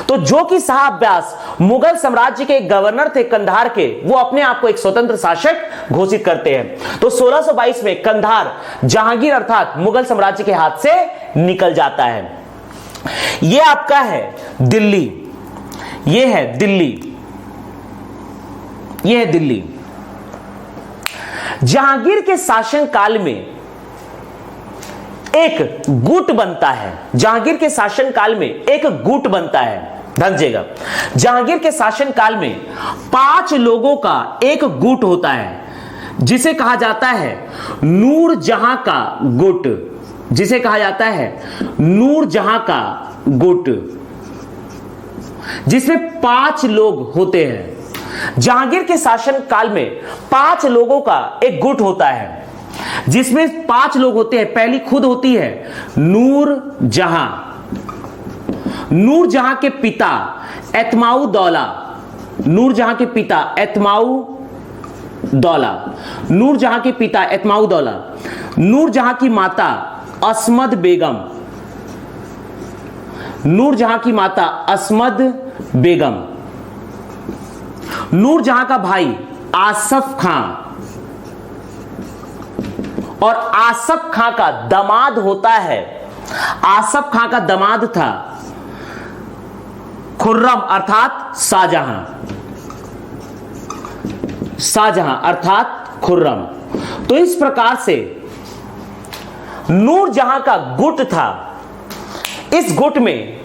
तो जो कि शाह अब्बास मुगल साम्राज्य के गवर्नर थे कंधार के, वो अपने आप को एक स्वतंत्र शासक घोषित करते हैं। तो 1622 में कंधार जहांगीर अर्थात मुगल साम्राज्य के हाथ से निकल जाता है। यह आपका है दिल्ली, यह है दिल्ली, यह है दिल्ली। जहांगीर के शासन काल में एक गुट बनता है। जहांगीर के शासन काल में एक गुट बनता है। ध्यान दीजिएगा, जहांगीर के शासन काल में 5 लोगों का एक गुट होता है जिसे कहा जाता है नूरजहां का गुट, जिसे कहा जाता है नूरजहां का गुट, जिसमें 5 लोग होते हैं। जहांगीर के शासन काल में 5 लोगों का एक गुट होता है जिसमें 5 लोग होते हैं। पहली खुद होती है नूरजहां। नूरजहां के पिता एतमाउ दौला, नूरजहां के पिता एतमाउ दौला, नूरजहां के पिता एतमाउ दौला, नूरजहां की माता असमद बेगम, नूरजहां की माता असमद बेगम, नूरजहां का भाई आसफ खां, और आसफ खां का दामाद होता है, आसफ खां का दामाद था खुर्रम अर्थात शाहजहां, शाहजहां अर्थात खुर्रम। तो इस प्रकार से नूरजहां का गुट था इस गुट में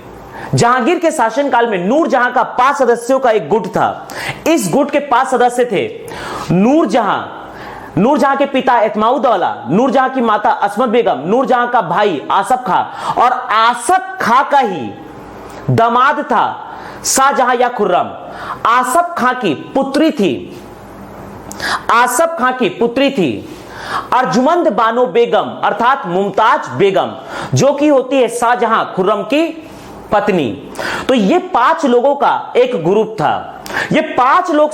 जहांगीर के शासनकाल में नूरजहां का 5 सदस्यों का एक गुट था। इस गुट के 5 सदस्य थे नूरजहां के पिता एतमाउद्दौला, नूरजहां की माता असमत बेगम, नूरजहां का भाई आसफ खां और आसफ खां का ही दामाद था शाहजहां या खुर्रम। आसफ खां की पुत्री थी अर्जुमंद बानो बेगम अर्थात मुमताज बेगम, जो कि होती है शाहजहां खुर्रम की पत्नी। तो ये 5 लोगों का एक ग्रुप था। ये 5 लोग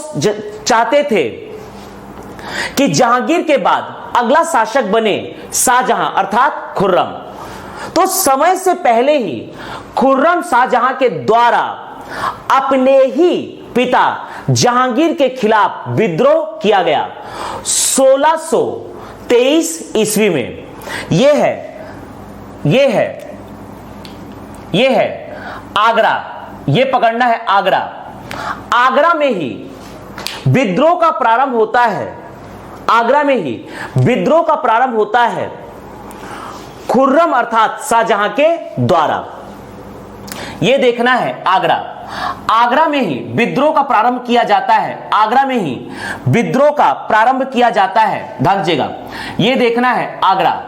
चाहते थे कि जहांगीर के बाद अगला शासक बने शाहजहां अर्थात खुर्रम। तो समय से पहले ही खुर्रम शाहजहां के द्वारा अपने ही पिता जहांगीर के खिलाफ विद्रोह किया गया 1623 ईस्वी में। यह है आगरा, यह पकड़ना है आगरा। आगरा में ही विद्रोह का प्रारंभ होता है। आगरा में ही विद्रोह का प्रारंभ होता है खुर्रम अर्थात शाहजहां के द्वारा। यह देखना है आगरा। आगरा में ही विद्रोह का प्रारंभ किया जाता है। आगरा में ही विद्रोह का प्रारंभ किया जाता है। ध्यान दीजिएगा, यह देखना है आगरा।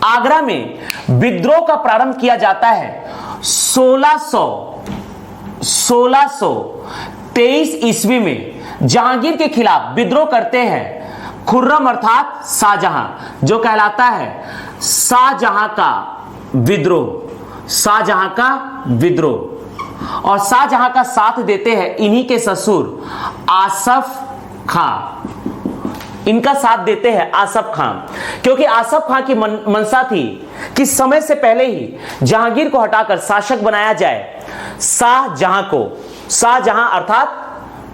आगरा में विद्रोह का प्रारंभ किया जाता है 1623 ईस्वी में। जहांगीर के खिलाफ विद्रोह करते हैं खुर्रम अर्थात शाहजहां, जो कहलाता है शाहजहां का विद्रोह। शाहजहां का विद्रोह और शाहजहां का साथ देते हैं इन्हीं के ससुर आसफ खां। इनका साथ देते हैं आसफ खां, क्योंकि आसफ खां की मनसा थी कि समय से पहले ही जहांगीर को हटाकर शासक बनाया जाए शाहजहां अर्थात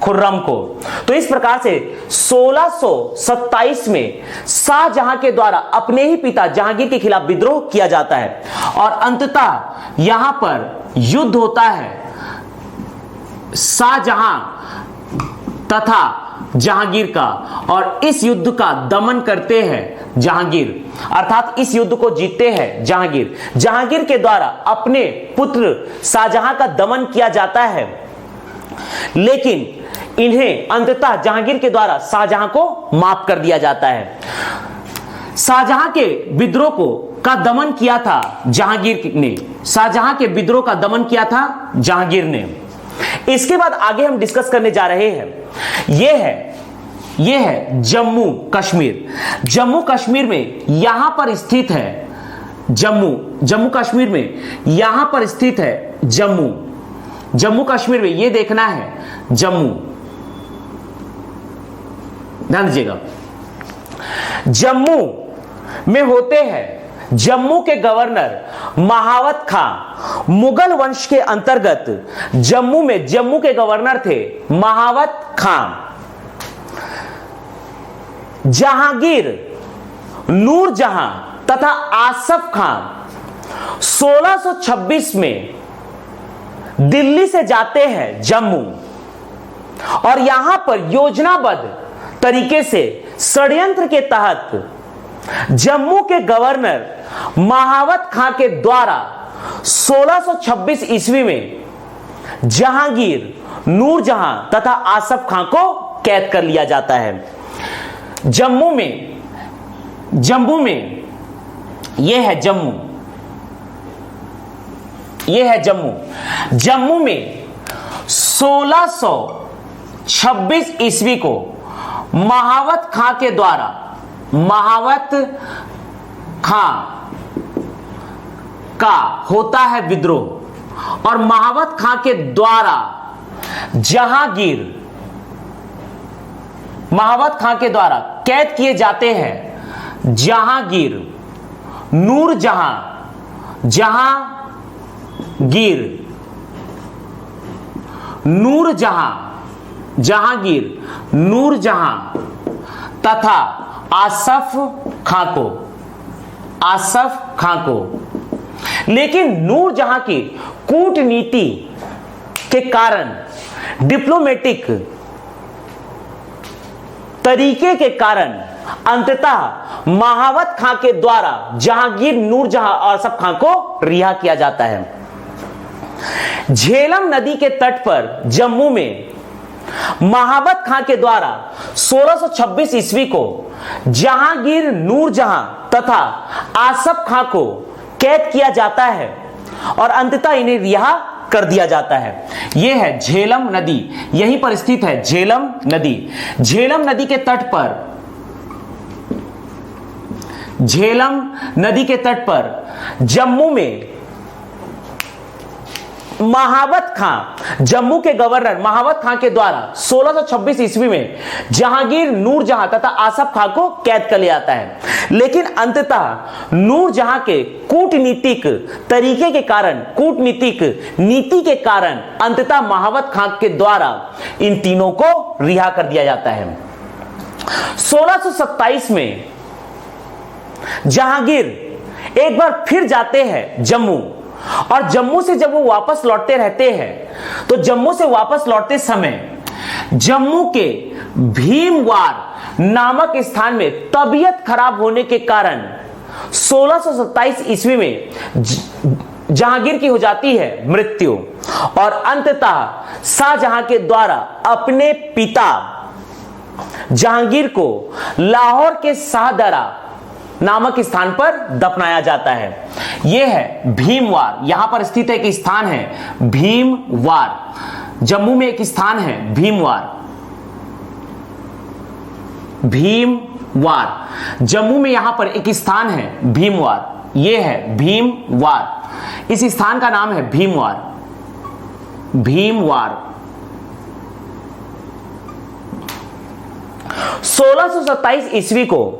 खुर्रम को। तो इस प्रकार से 1627 में शाहजहां के द्वारा अपने ही पिता जहांगीर के खिलाफ विद्रोह किया जाता है और अंततः यहां पर युद्ध होता है शाहजहां तथा जहांगीर का, और इस युद्ध का दमन करते हैं जहांगीर अर्थात इस युद्ध को जीतते हैं जहांगीर। जहांगीर के द्वारा अपने पुत्र शाहजहां का दमन किया जाता है, लेकिन इन्हें अंततः जहांगीर के द्वारा शाहजहां को माफ कर दिया जाता है। शाहजहां के विद्रोह का दमन किया था जहांगीर ने। शाहजहां के विद्रोह का दमन किया था जहांगीर ने। इसके बाद आगे हम डिस्कस करने जा रहे हैं, यह है जम्मू कश्मीर। जम्मू कश्मीर में यहां पर स्थित है जम्मू कश्मीर में यहां पर स्थित है जम्मू कश्मीर में यह देखना है जम्मू। ध्यान दीजिएगा, जम्मू में होते हैं जम्मू के गवर्नर महावत खां। मुगल वंश के अंतर्गत जम्मू के गवर्नर थे महावत खां। जहांगीर, नूरजहां तथा आसफ खां 1626 में दिल्ली से जाते हैं जम्मू और यहां पर योजनाबद्ध तरीके से षड्यंत्र के तहत जम्मू के गवर्नर महावत खां के द्वारा 1626 ईस्वी में जहांगीर, नूरजहां तथा आसफ खां को कैद कर लिया जाता है। जम्मू में यह है जम्मू में 1626 ईस्वी को महावत खां के द्वारा महावत खां का होता है विद्रोह और महावत खां के द्वारा महावत खां के द्वारा कैद किए जाते हैं जहांगीर, नूरजहां तथा आसफ खां को। लेकिन नूरजहां की कूटनीति के कारण, डिप्लोमेटिक तरीके के कारण अंततः महावत खां के द्वारा जहांगीर, नूरजहां और आसफ खां को रिहा किया जाता है। झेलम नदी के तट पर जम्मू में महावत खां के द्वारा 1626 ईस्वी को जहांगीर, नूरजहां तथा आसफ खां को कैद किया जाता है और अंततः इन्हें रिहा कर दिया जाता है। यह है झेलम नदी, यहीं पर स्थित है झेलम नदी। झेलम नदी के तट पर, झेलम नदी के तट पर जम्मू में महावत खां, जम्मू के गवर्नर महावत खां के द्वारा 1626 ईस्वी में जहांगीर, नूरजहां तथा आसफ खां को कैद कर लिया जाता है। लेकिन अंततः नूरजहां के कूटनीतिक तरीके के कारण, कूटनीतिक नीति के कारण अंततः महावत खां के द्वारा इन तीनों को रिहा कर दिया जाता है। 1627 में जहांगीर एक बार फिर जाते हैं जम्मू, और जम्मू से जब वो वापस लौटते रहते हैं तो जम्मू से वापस लौटते समय जम्मू के भीमवार नामक स्थान में तबीयत खराब होने के कारण 1627 ईस्वी में जहांगीर की हो जाती है मृत्यु, और अंततः शाहजहां के द्वारा अपने पिता जहांगीर को लाहौर के शाहदरा नामक स्थान पर दफनाया जाता है। यह है भीमवार, यहां पर स्थित एक स्थान है भीमवार, जम्मू में एक स्थान है भीमवार। भीमवार जम्मू में यहां पर एक स्थान है भीमवार, यह है भीमवार, इस स्थान का नाम है भीमवार। भीमवार 1627 ईस्वी को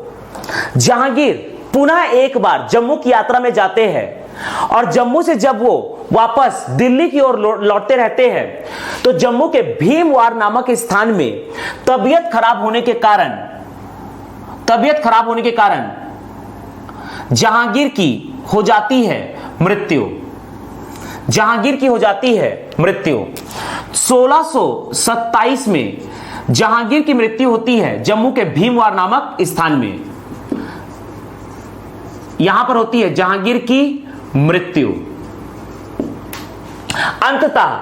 जहांगीर पुनः एक बार जम्मू की यात्रा में जाते हैं, और जम्मू से जब वो वापस दिल्ली की ओर लौटते रहते हैं तो जम्मू के भीमवार नामक स्थान में तबीयत खराब होने के कारण जहांगीर की हो जाती है मृत्यु। जहांगीर की हो जाती है मृत्यु। 1627 में जहांगीर की मृत्यु होती है जम्मू के भीमवार नामक स्थान में, यहां पर होती है जहांगीर की मृत्यु। अंततः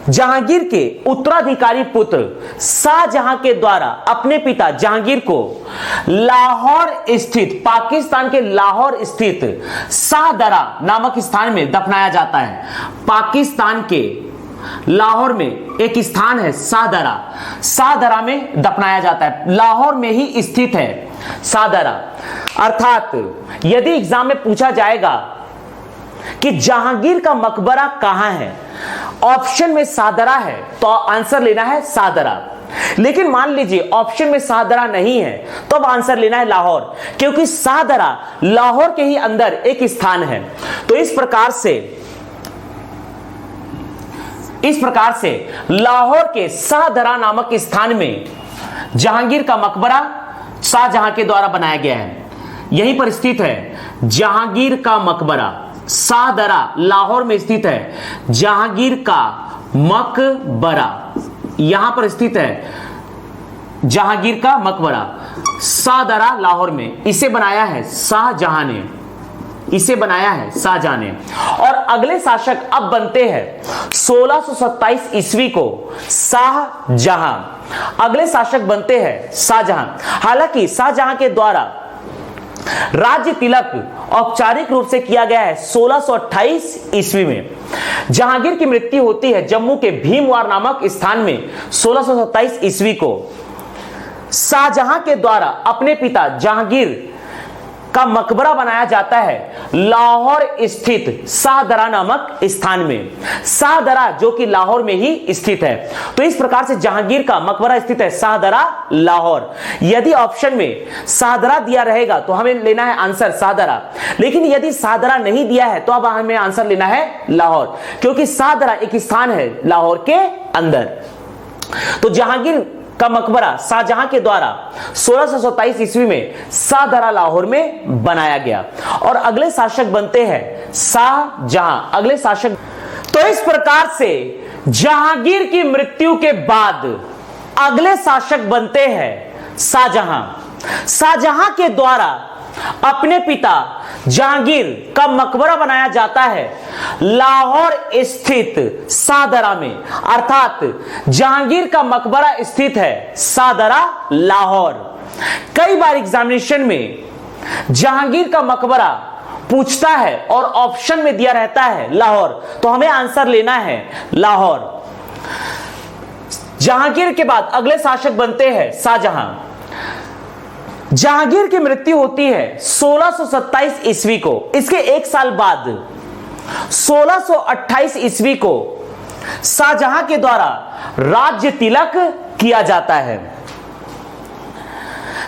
जहांगीर के उत्तराधिकारी पुत्र शाहजहां के द्वारा अपने पिता जहांगीर को लाहौर स्थित, पाकिस्तान के लाहौर स्थित शाहदरा नामक स्थान में दफनाया जाता है। पाकिस्तान के लाहौर में एक स्थान है शाहदरा, शाहदरा में दफनाया जाता है, लाहौर में ही स्थित है शाहदरा। अर्थात यदि एग्जाम में पूछा जाएगा कि जहांगीर का मकबरा कहां है, ऑप्शन में शाहदरा है तो आंसर लेना है शाहदरा। लेकिन मान लीजिए ऑप्शन में शाहदरा नहीं है तो अब आंसर लेना है लाहौर, क्योंकि शाहदरा लाहौर के ही अंदर एक स्थान है। तो इस प्रकार से लाहौर के शाहदरा नामक स्थान में जहांगीर का मकबरा शाहजहां के द्वारा बनाया गया है। यहीं पर स्थित है जहांगीर का मकबरा, शाहदरा लाहौर में स्थित है जहांगीर का मकबरा, यहां पर स्थित है जहांगीर का मकबरा शाहदरा लाहौर में। इसे बनाया है शाहजहां ने, इसे बनाया है शाहजहां ने। और अगले शासक अब बनते हैं 1627 ईस्वी को शाहजहां, अगले शासक बनते हैं शाहजहां। हालांकि शाहजहां के द्वारा राज्य तिलक औपचारिक रूप से किया गया है 1628 ईस्वी में। जहांगीर की मृत्यु होती है जम्मू के भीमवार नामक स्थान में 1627 ईस्वी को। शाहजहां के द्वारा अपने पिता जहांगीर का मकबरा बनाया जाता है लाहौर स्थित शाहदरा नामक स्थान में, शाहदरा जो कि लाहौर में ही स्थित है। तो इस प्रकार से जहांगीर का मकबरा स्थित है शाहदरा लाहौर। यदि ऑप्शन में शाहदरा दिया रहेगा तो हमें लेना है आंसर शाहदरा, लेकिन यदि शाहदरा नहीं दिया है तो अब हमें आंसर लेना है लाहौर, क्योंकि शाहदरा एक स्थान है लाहौर के अंदर। तो जहांगीर का मकबरा शाहजहां के द्वारा 1627 ईस्वी में शाहदरा लाहौर में बनाया गया। और अगले शासक बनते हैं शाहजहां, अगले शासक। तो इस प्रकार से जहांगीर की मृत्यु के बाद अगले शासक बनते हैं शाहजहां। शाहजहां के द्वारा अपने पिता जहांगीर का मकबरा बनाया जाता है लाहौर स्थित शाहदरा में, अर्थात जहांगीर का मकबरा स्थित है शाहदरा लाहौर। कई बार एग्जामिनेशन में जहांगीर का मकबरा पूछता है और ऑप्शन में दिया रहता है लाहौर, तो हमें आंसर लेना है लाहौर। जहांगीर के बाद अगले शासक बनते हैं शाहजहां। जहांगीर की मृत्यु होती है 1627 ईस्वी को। इसके एक साल बाद 1628 ईस्वी को शाहजहां के द्वारा राज्य तिलक किया जाता है।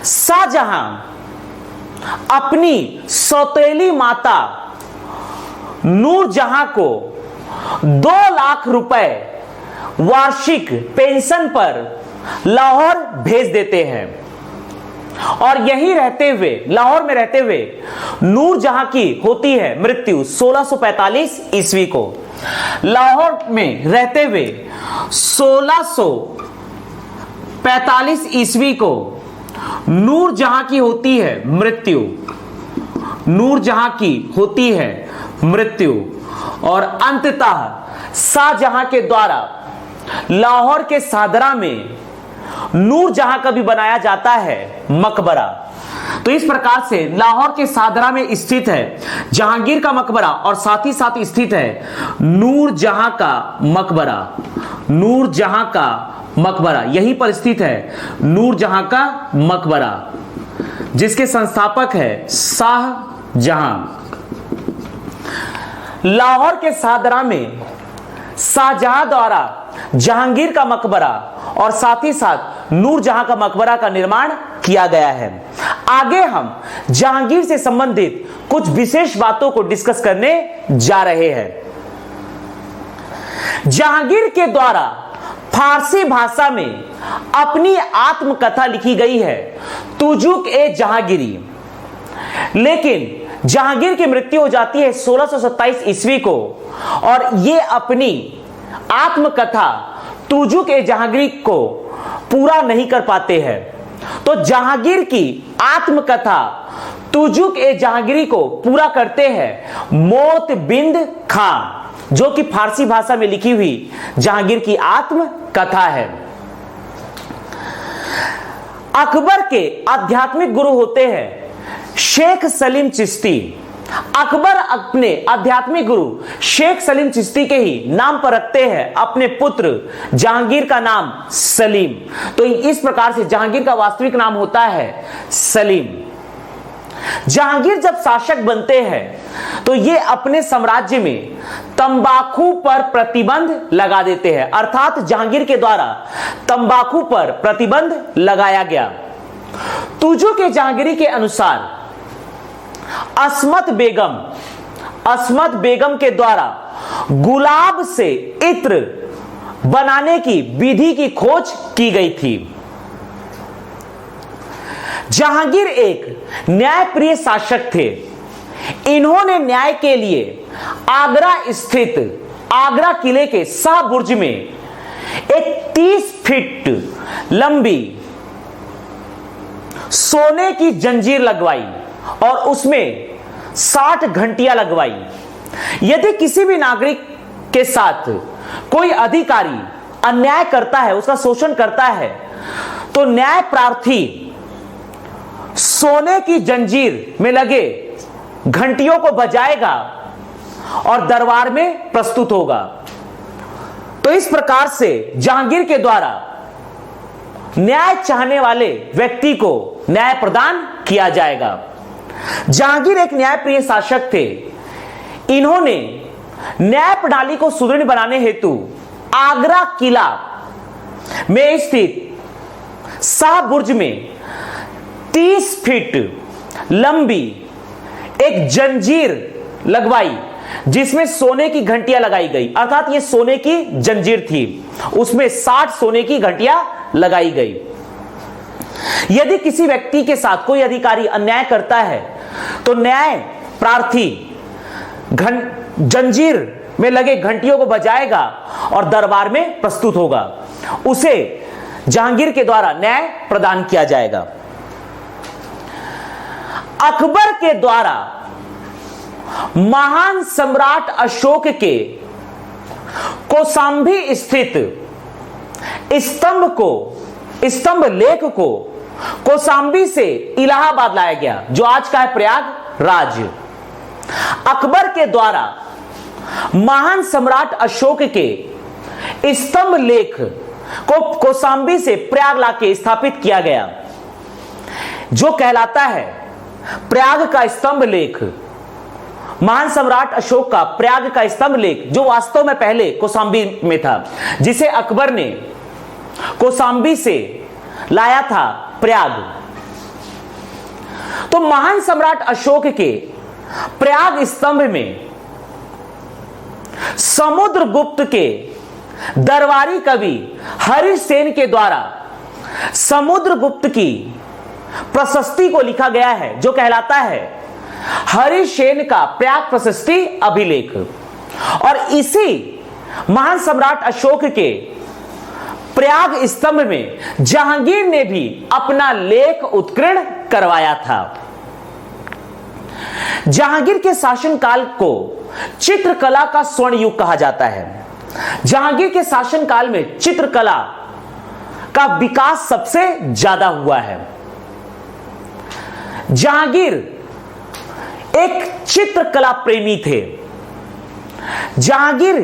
शाहजहां अपनी सौतेली माता नूरजहां को 2 लाख रुपए वार्षिक पेंशन पर लाहौर भेज देते हैं और यहीं रहते हुए, लाहौर में रहते हुए नूरजहां की होती है मृत्यु 1645 ईस्वी को। लाहौर में रहते हुए 1645 ईस्वी को नूरजहां की होती है मृत्यु, नूरजहां की होती है मृत्यु और अंततः शाहजहां के द्वारा लाहौर के शाहदरा में नूरजहां का भी बनाया जाता है मकबरा। तो इस प्रकार से लाहौर के शाहदरा में स्थित है जहांगीर का मकबरा और साथ ही साथ स्थित है नूरजहां का मकबरा। नूरजहां का मकबरा यहीं पर स्थित है, नूरजहां का मकबरा, जिसके संस्थापक है शाहजहां। लाहौर के शाहदरा में शाहजहां द्वारा जहांगीर का मकबरा और साथ ही साथ नूरजहां का मकबरा का निर्माण किया गया है। आगे हम जहांगीर से संबंधित कुछ विशेष बातों को डिस्कस करने जा रहे हैं। जहांगीर के द्वारा फारसी भाषा में अपनी आत्मकथा लिखी गई है तुजुक ए जहांगीरी, लेकिन जहांगीर की मृत्यु हो जाती है 1627 ईस्वी को और ये अपनी आत्मकथा तुजुक ए जहांगीरी को पूरा नहीं कर पाते हैं। तो जहांगीर की आत्मकथा तुजुक ए जहांगीरी को पूरा करते हैं मोतबिंद खां, जो कि फारसी भाषा में लिखी हुई जहांगीर की आत्मकथा है। अकबर के आध्यात्मिक गुरु होते हैं शेख सलीम चिश्ती। अकबर अपने आध्यात्मिक गुरु शेख सलीम चिश्ती के ही नाम पर रखते हैं अपने पुत्र जहांगीर का नाम सलीम। तो इस प्रकार से जहांगीर का वास्तविक नाम होता है सलीम। जहांगीर जब शासक बनते हैं तो ये अपने साम्राज्य में तंबाकू पर प्रतिबंध लगा देते हैं, अर्थात जहांगीर के द्वारा तंबाकू पर प्रतिबंध लगाया गया। तुजुक ए जहांगीरी के अनुसार अस्मत बेगम के द्वारा गुलाब से इत्र बनाने की विधि की खोज की गई थी। जहांगीर एक न्यायप्रिय शासक थे। इन्होंने न्याय के लिए आगरा स्थित आगरा किले के शाह बुर्ज में एक 30 फीट लंबी सोने की जंजीर लगवाई और उसमें 60 घंटियां लगवाई। यदि किसी भी नागरिक के साथ कोई अधिकारी अन्याय करता है, उसका शोषण करता है, तो न्याय प्रार्थी सोने की जंजीर में लगे घंटियों को बजाएगा और दरबार में प्रस्तुत होगा। तो इस प्रकार से जहांगीर के द्वारा न्याय चाहने वाले व्यक्ति को न्याय प्रदान किया जाएगा। जहांगीर एक न्यायप्रिय शासक थे। इन्होंने न्याय प्रणाली को सुदृढ़ बनाने हेतु आगरा किला में स्थित शाह बुर्ज में 30 फीट लंबी एक जंजीर लगवाई, जिसमें सोने की घंटियां लगाई गई, अर्थात ये सोने की जंजीर थी, उसमें 60 सोने की घंटियां लगाई गई। यदि किसी व्यक्ति के साथ कोई अधिकारी अन्याय करता है तो न्याय प्रार्थी जंजीर में लगे घंटियों को बजाएगा और दरबार में प्रस्तुत होगा। उसे जहांगीर के द्वारा न्याय प्रदान किया जाएगा। अकबर के द्वारा महान सम्राट अशोक के कौशांबी स्थित स्तंभ लेख को कौशांबी से इलाहाबाद लाया गया, जो आज का है प्रयागराज। अकबर के द्वारा महान सम्राट अशोक के स्तंभ लेख को कौशांबी से प्रयाग लाके स्थापित किया गया, जो कहलाता है प्रयाग का स्तंभ लेख। महान सम्राट अशोक का प्रयाग का स्तंभ लेख, जो वास्तव में पहले कौशांबी में था, जिसे अकबर ने कौशांबी से लाया था प्रयाग। तो महान सम्राट अशोक के प्रयाग स्तंभ में समुद्रगुप्त के दरबारी कवि हरीश सेन के द्वारा समुद्रगुप्त की प्रशस्ति को लिखा गया है, जो कहलाता है हरीश सेन का प्रयाग प्रशस्ति अभिलेख। और इसी महान सम्राट अशोक के प्रयाग स्तंभ में जहांगीर ने भी अपना लेख उत्कीर्ण करवाया था। जहांगीर के शासनकाल को चित्रकला का स्वर्ण युग कहा जाता है। जहांगीर के शासनकाल में चित्रकला का विकास सबसे ज्यादा हुआ है। जहांगीर एक चित्रकला प्रेमी थे। जहांगीर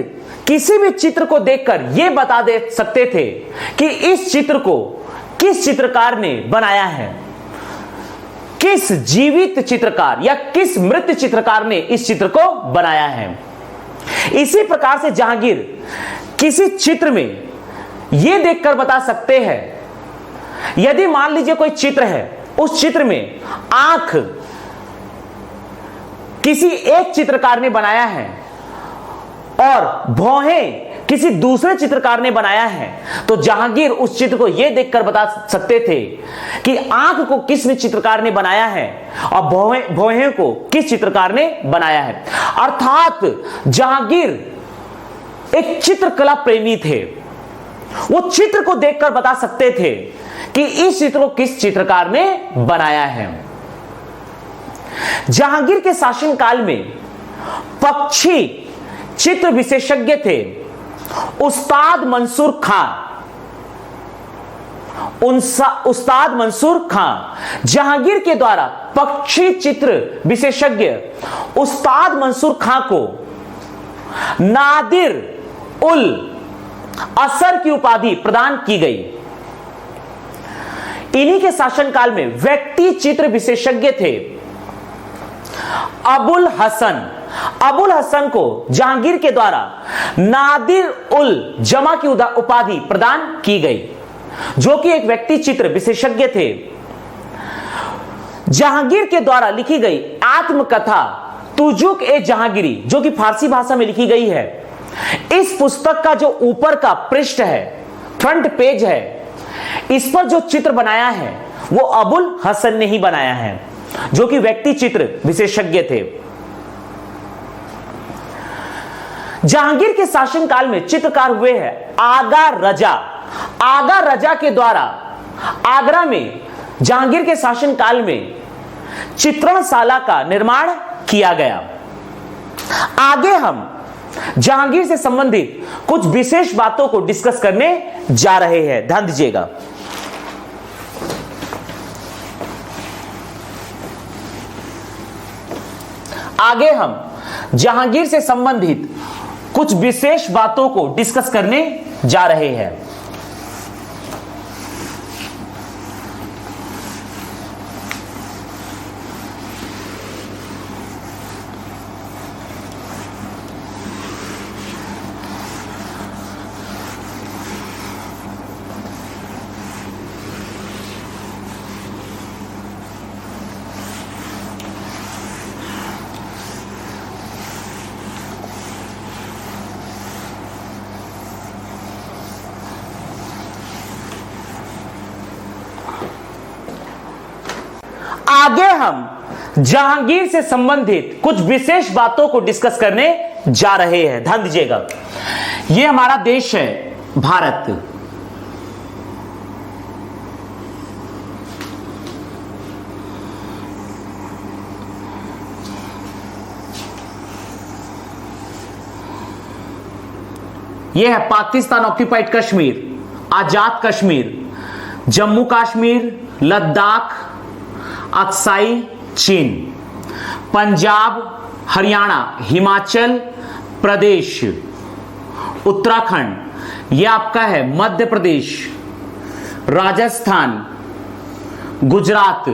किसी भी चित्र को देखकर यह बता दे सकते थे कि इस चित्र को किस चित्रकार ने बनाया है, किस जीवित चित्रकार या किस मृत चित्रकार ने इस चित्र को बनाया है। इसी प्रकार से जहांगीर किसी चित्र में यह देखकर बता सकते हैं, यदि मान लीजिए कोई चित्र है, उस चित्र में आंख किसी एक चित्रकार ने बनाया है और भौहें किसी दूसरे चित्रकार ने बनाया है, तो जहांगीर उस चित्र को यह देखकर बता सकते थे कि आंख को किस चित्रकार ने बनाया है और भौहें को किस चित्रकार ने बनाया है। अर्थात जहांगीर एक चित्रकला प्रेमी थे। वो चित्र को देखकर बता सकते थे कि इस चित्र को किस चित्रकार ने बनाया है। जहांगीर के शासनकाल में पक्षी चित्र विशेषज्ञ थे उस्ताद मंसूर खां। जहांगीर के द्वारा पक्षी चित्र विशेषज्ञ उस्ताद मंसूर खां को नादिर उल असर की उपाधि प्रदान की गई। इन्हीं के शासनकाल में व्यक्ति चित्र विशेषज्ञ थे अबुल हसन को जहांगीर के द्वारा नादिर उल जमा की उपाधि प्रदान की गई, जो कि एक व्यक्ति चित्र विशेषज्ञ थे। जहांगीर के द्वारा लिखी गई आत्मकथा तुजुक ए जहांगीरी, जो कि फारसी भाषा में लिखी गई है, इस पुस्तक का जो ऊपर का पृष्ठ है, फ्रंट पेज है, इस पर जो चित्र बनाया है वो अबुल हसन ने ही बनाया है, जो कि व्यक्ति चित्र विशेषज्ञ थे। जहांगीर के शासनकाल में चित्रकार हुए हैं आगा रजा के द्वारा आगरा में जहांगीर के शासनकाल में चित्रणशाला का निर्माण किया गया। आगे हम जहांगीर से संबंधित कुछ विशेष बातों को डिस्कस करने जा रहे हैं, ध्यान दीजिएगा। आगे हम जहांगीर से संबंधित कुछ विशेष बातों को डिस्कस करने जा रहे हैं। आगे हम जहांगीर से संबंधित कुछ विशेष बातों को डिस्कस करने जा रहे हैं, ध्यान दीजिएगा। यह हमारा देश है भारत। यह है पाकिस्तान ऑक्यूपाइड कश्मीर, आजाद कश्मीर, जम्मू कश्मीर, लद्दाख, अक्साई चीन, पंजाब, हरियाणा, हिमाचल प्रदेश, उत्तराखंड, यह आपका है मध्य प्रदेश, राजस्थान, गुजरात,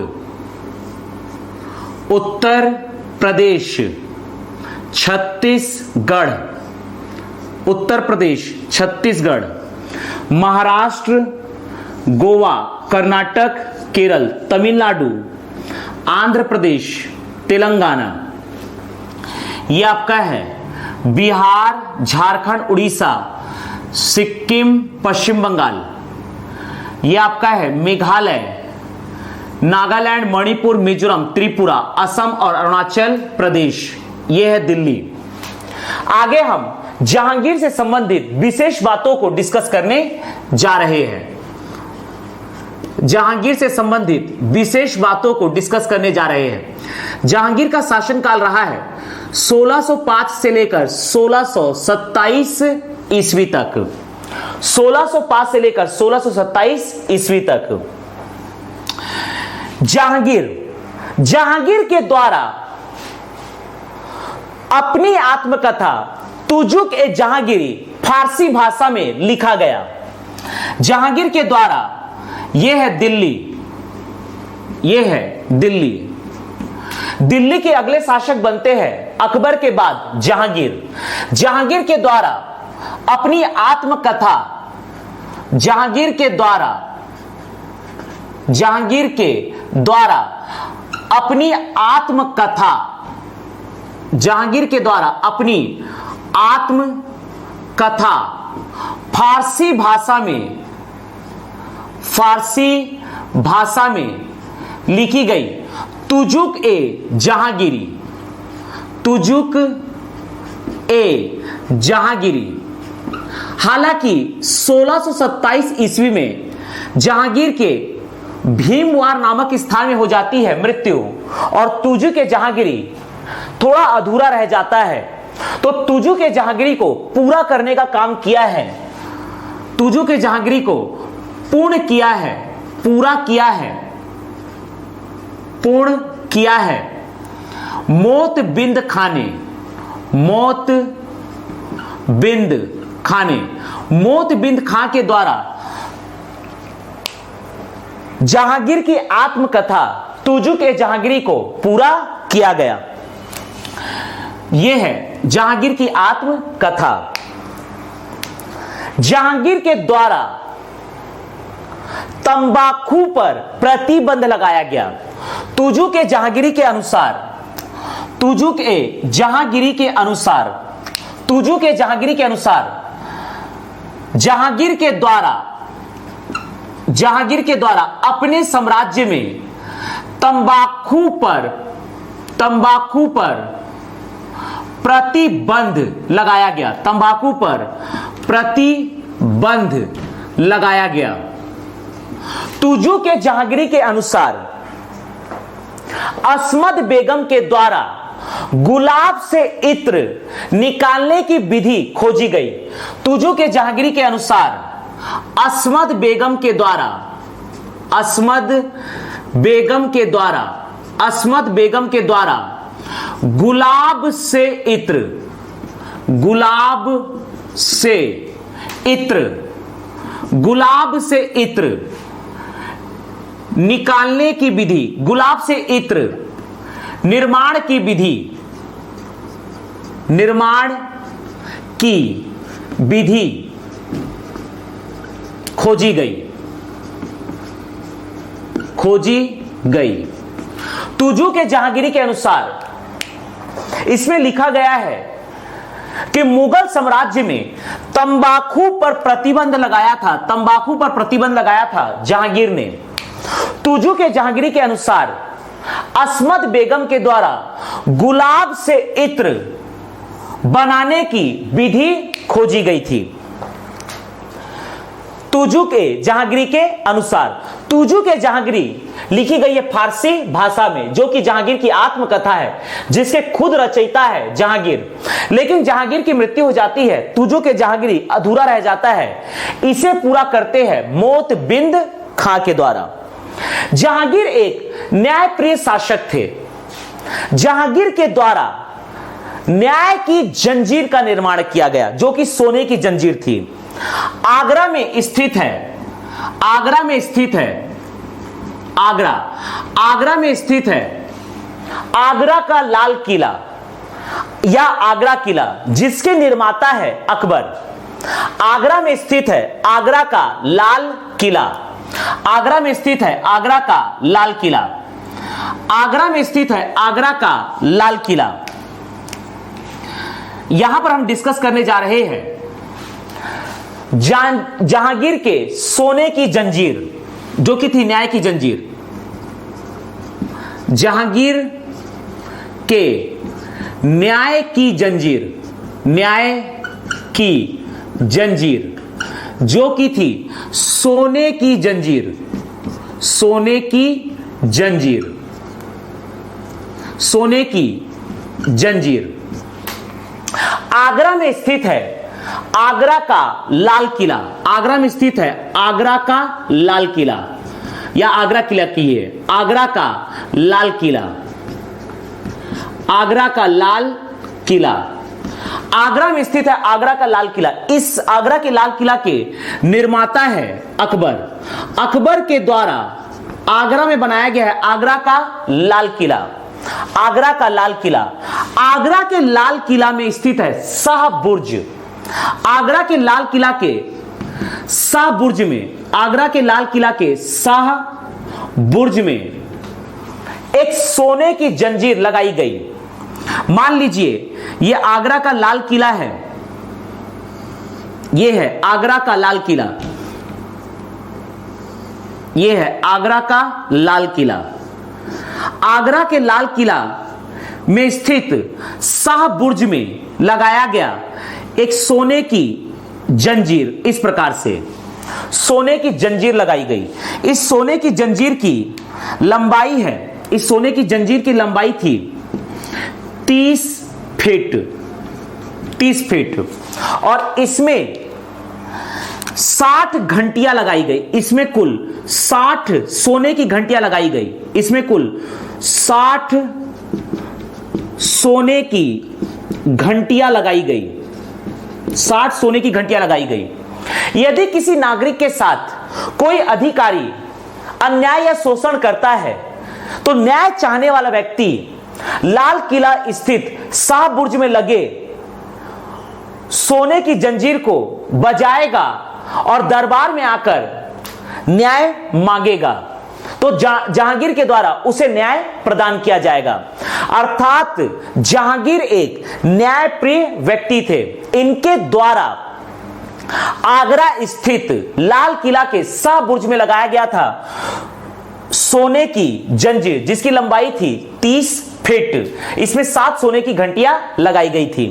उत्तर प्रदेश, छत्तीसगढ़, उत्तर प्रदेश, छत्तीसगढ़, महाराष्ट्र, गोवा, कर्नाटक, केरल, तमिलनाडु, आंध्र प्रदेश, तेलंगाना, यह आपका है बिहार, झारखंड, उड़ीसा, सिक्किम, पश्चिम बंगाल, यह आपका है मेघालय, नागालैंड, मणिपुर, मिजोरम, त्रिपुरा, असम और अरुणाचल प्रदेश, यह है दिल्ली। आगे हम जहांगीर से संबंधित विशेष बातों को डिस्कस करने जा रहे हैं। जहांगीर से संबंधित विशेष बातों को डिस्कस करने जा रहे हैं। जहांगीर का शासनकाल रहा है 1605 से लेकर 1627 ईस्वी तक। 1605 से लेकर 1627 ईस्वी तक जहांगीर के द्वारा अपनी आत्मकथा तुजुक ए जहांगीरी फारसी भाषा में लिखा गया। जहांगीर के द्वारा यह है दिल्ली, यह है दिल्ली। दिल्ली के अगले शासक बनते हैं अकबर के बाद जहांगीर। जहांगीर के द्वारा अपनी आत्मकथा, जहांगीर के द्वारा अपनी आत्मकथा, जहांगीर के द्वारा अपनी आत्मकथा फारसी भाषा में लिखी गई। तुजुक ए जहांगीरी, तुजुक ए जहांगीरी। हालांकि 1627 ईस्वी में जहांगीर के भीमवार नामक स्थान में हो जाती है मृत्यु और तुजुक ए जहांगीरी थोड़ा अधूरा रह जाता है। तो तुजुक ए जहांगीरी को पूरा करने का काम किया है, तुजुक ए जहांगीरी को पूर्ण किया है, पूरा किया है, पूर्ण किया है मोतबिंद खाने, मोतबिंद खाने, मोतबिंद खां के द्वारा जहांगीर की आत्मकथा तुजुक ए जहांगीरी को पूरा किया गया। यह है जहांगीर की आत्मकथा। जहांगीर के द्वारा तंबाकू पर प्रतिबंध लगाया गया। तुजुक ए जहांगीरी के अनुसार, तुजुक ए जहांगीरी के अनुसार, तुजुक ए जहांगीरी के अनुसार जहांगीर के द्वारा अपने साम्राज्य में तंबाकू पर प्रतिबंध लगाया गया। तंबाकू पर प्रतिबंध लगाया गया। तुजुक ए जहांगीरी के अनुसार अस्मद बेगम के द्वारा गुलाब से इत्र निकालने की विधि खोजी गई। तुजुक ए जहांगीरी के अनुसार अस्मद बेगम के द्वारा गुलाब से इत्र निकालने की विधि, गुलाब से इत्र निर्माण की विधि खोजी गई। तुजुक ए जहांगीरी के अनुसार इसमें लिखा गया है कि मुगल साम्राज्य में तंबाकू पर प्रतिबंध लगाया था जहांगीर ने। तुजुक ए जहांगीरी के अनुसार अस्मद बेगम के द्वारा गुलाब से इत्र बनाने की विधि खोजी गई थी। तुजुक ए जहांगीरी के अनुसार तुजू के जहांगीरी लिखी गई है फारसी भाषा में, जो कि जहांगीर की आत्मकथा है, जिसके खुद रचयिता है जहांगीर। लेकिन जहांगीर की मृत्यु हो जाती है, तुजू के जहांगीरी अधूरा रह जाता है। इसे पूरा करते हैं मोतबिंद खां के द्वारा। जहांगीर एक न्यायप्रिय शासक थे। जहांगीर के द्वारा न्याय की जंजीर का निर्माण किया गया, जो कि सोने की जंजीर थी। आगरा में स्थित है, आगरा में स्थित है, आगरा में स्थित है आगरा का लाल किला या आगरा किला, जिसके निर्माता है अकबर। आगरा में स्थित है आगरा का लाल किला, आगरा में स्थित है आगरा का लाल किला, आगरा में स्थित है आगरा का लाल किला। यहां पर हम डिस्कस करने जा रहे हैं जहांगीर के सोने की जंजीर, जो कि थी न्याय की जंजीर। जहांगीर के न्याय की जंजीर, न्याय की जंजीर, जो कि थी सोने की जंजीर, सोने की जंजीर, सोने की जंजीर। आगरा में स्थित है आगरा का लाल किला, आगरा में स्थित है आगरा का लाल किला या आगरा किला की है, आगरा का लाल किला, आगरा का लाल किला। आगरा में स्थित है आगरा का लाल किला। इस आगरा के लाल किला के निर्माता है अकबर। अकबर के द्वारा आगरा में बनाया गया है आगरा का लाल किला, आगरा का लाल किला। आगरा के लाल किला में स्थित है शाह बुर्ज। आगरा के लाल किला के शाह बुर्ज में, आगरा के लाल किला के शाह बुर्ज में एक सोने की जंजीर लगाई गई। मान लीजिए यह आगरा का लाल किला है, यह है आगरा का लाल किला, यह है आगरा का लाल किला। आगरा के लाल किला में स्थित शाह बुर्ज में लगाया गया एक सोने की जंजीर। इस प्रकार से सोने की जंजीर लगाई गई। इस सोने की जंजीर की लंबाई है, इस सोने की जंजीर की लंबाई थी 30 फीट, 30 फीट, और इसमें 60 घंटियां लगाई गई। इसमें कुल 60 सोने की घंटियां लगाई गई। इसमें कुल 60 सोने की घंटियां लगाई गई, 60 सोने की घंटियां लगाई गई। यदि किसी नागरिक के साथ कोई अधिकारी अन्याय या शोषण करता है, तो न्याय चाहने वाला व्यक्ति लाल किला स्थित शाह बुर्ज में लगे सोने की जंजीर को बजाएगा और दरबार में आकर न्याय मांगेगा, तो जहांगीर के द्वारा उसे न्याय प्रदान किया जाएगा। अर्थात जहांगीर एक न्यायप्रिय व्यक्ति थे। इनके द्वारा आगरा स्थित लाल किला के शाह बुर्ज में लगाया गया था सोने की जंजीर, जिसकी लंबाई थी 30 फीट। इसमें 7 सोने की घंटियां लगाई गई थी।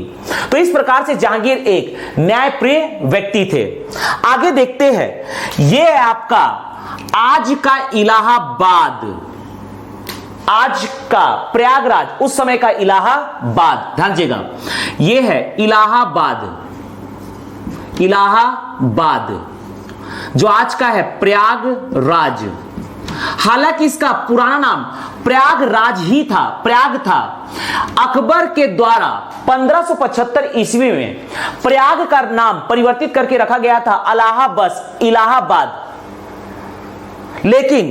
तो इस प्रकार से जहांगीर एक न्यायप्रिय व्यक्ति थे। आगे देखते हैं, यह है आपका आज का इलाहाबाद, आज का प्रयागराज, उस समय का इलाहाबाद। ध्यान दीजिएगा, यह है इलाहाबाद, इलाहाबाद जो आज का है प्रयागराज। हालांकि इसका पुराना नाम प्रयागराज ही था, प्रयाग था। अकबर के द्वारा 1575 ईस्वी में प्रयाग का नाम परिवर्तित करके रखा गया था इलाहाबाद। लेकिन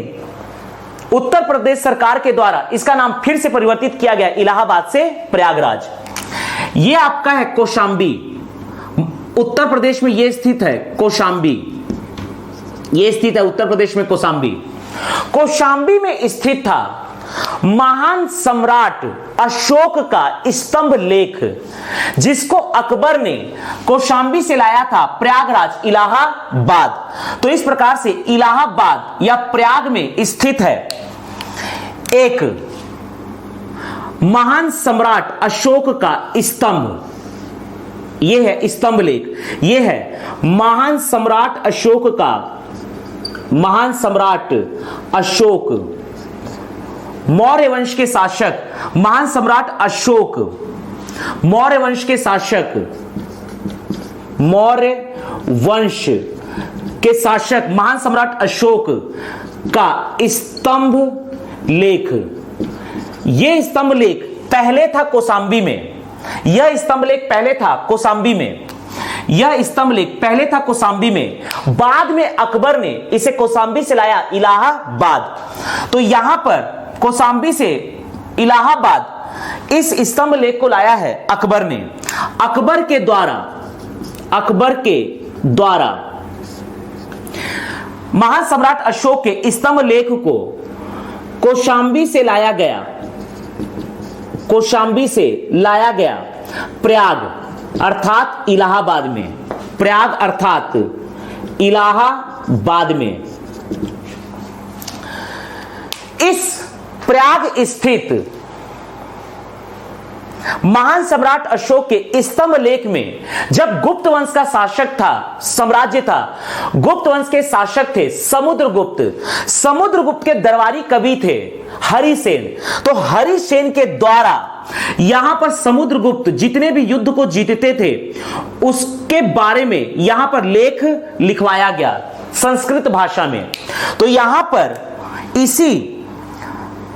उत्तर प्रदेश सरकार के द्वारा इसका नाम फिर से परिवर्तित किया गया इलाहाबाद से प्रयागराज। यह आपका है कौशांबी, उत्तर प्रदेश में यह स्थित है कौशांबी, यह स्थित है उत्तर प्रदेश में कौशांबी। कौशांबी में स्थित था महान सम्राट अशोक का स्तंभ लेख, जिसको अकबर ने कौशांबी से लाया था प्रयागराज इलाहाबाद। तो इस प्रकार से इलाहाबाद या प्रयाग में स्थित है एक महान सम्राट अशोक का स्तंभ। यह है स्तंभ लेख, यह है महान सम्राट अशोक का महान सम्राट अशोक, मौर्य वंश के शासक महान सम्राट अशोक, मौर्य वंश के शासक, मौर्य वंश के शासक महान सम्राट अशोक का स्तंभ लेख। यह स्तंभ लेख पहले था कौशांबी में, यह स्तंभ लेख पहले था कौशांबी में, यह स्तंभ लेख पहले था कौशांबी में, बाद में अकबर ने इसे कौशांबी से लाया इलाहाबाद। तो यहां पर कौशांबी से इलाहाबाद इस स्तंभ लेख को लाया है अकबर ने। अकबर के द्वारा महान सम्राट अशोक के स्तंभ लेख को कौशांबी से लाया गया, कौशांबी से लाया गया प्रयाग अर्थात इलाहाबाद में, प्रयाग अर्थात इलाहाबाद में। इस प्रयाग स्थित महान सम्राट अशोक के स्तंभ लेख में जब गुप्त वंश का शासक था, साम्राज्य था, गुप्त वंश के शासक थे समुद्रगुप्त, समुद्रगुप्त के दरबारी कवि थे हरिसेन। तो हरिसेन के द्वारा यहां पर समुद्रगुप्त जितने भी युद्ध को जीतते थे उसके बारे में यहां पर लेख लिखवाया गया संस्कृत भाषा में। तो यहां पर इसी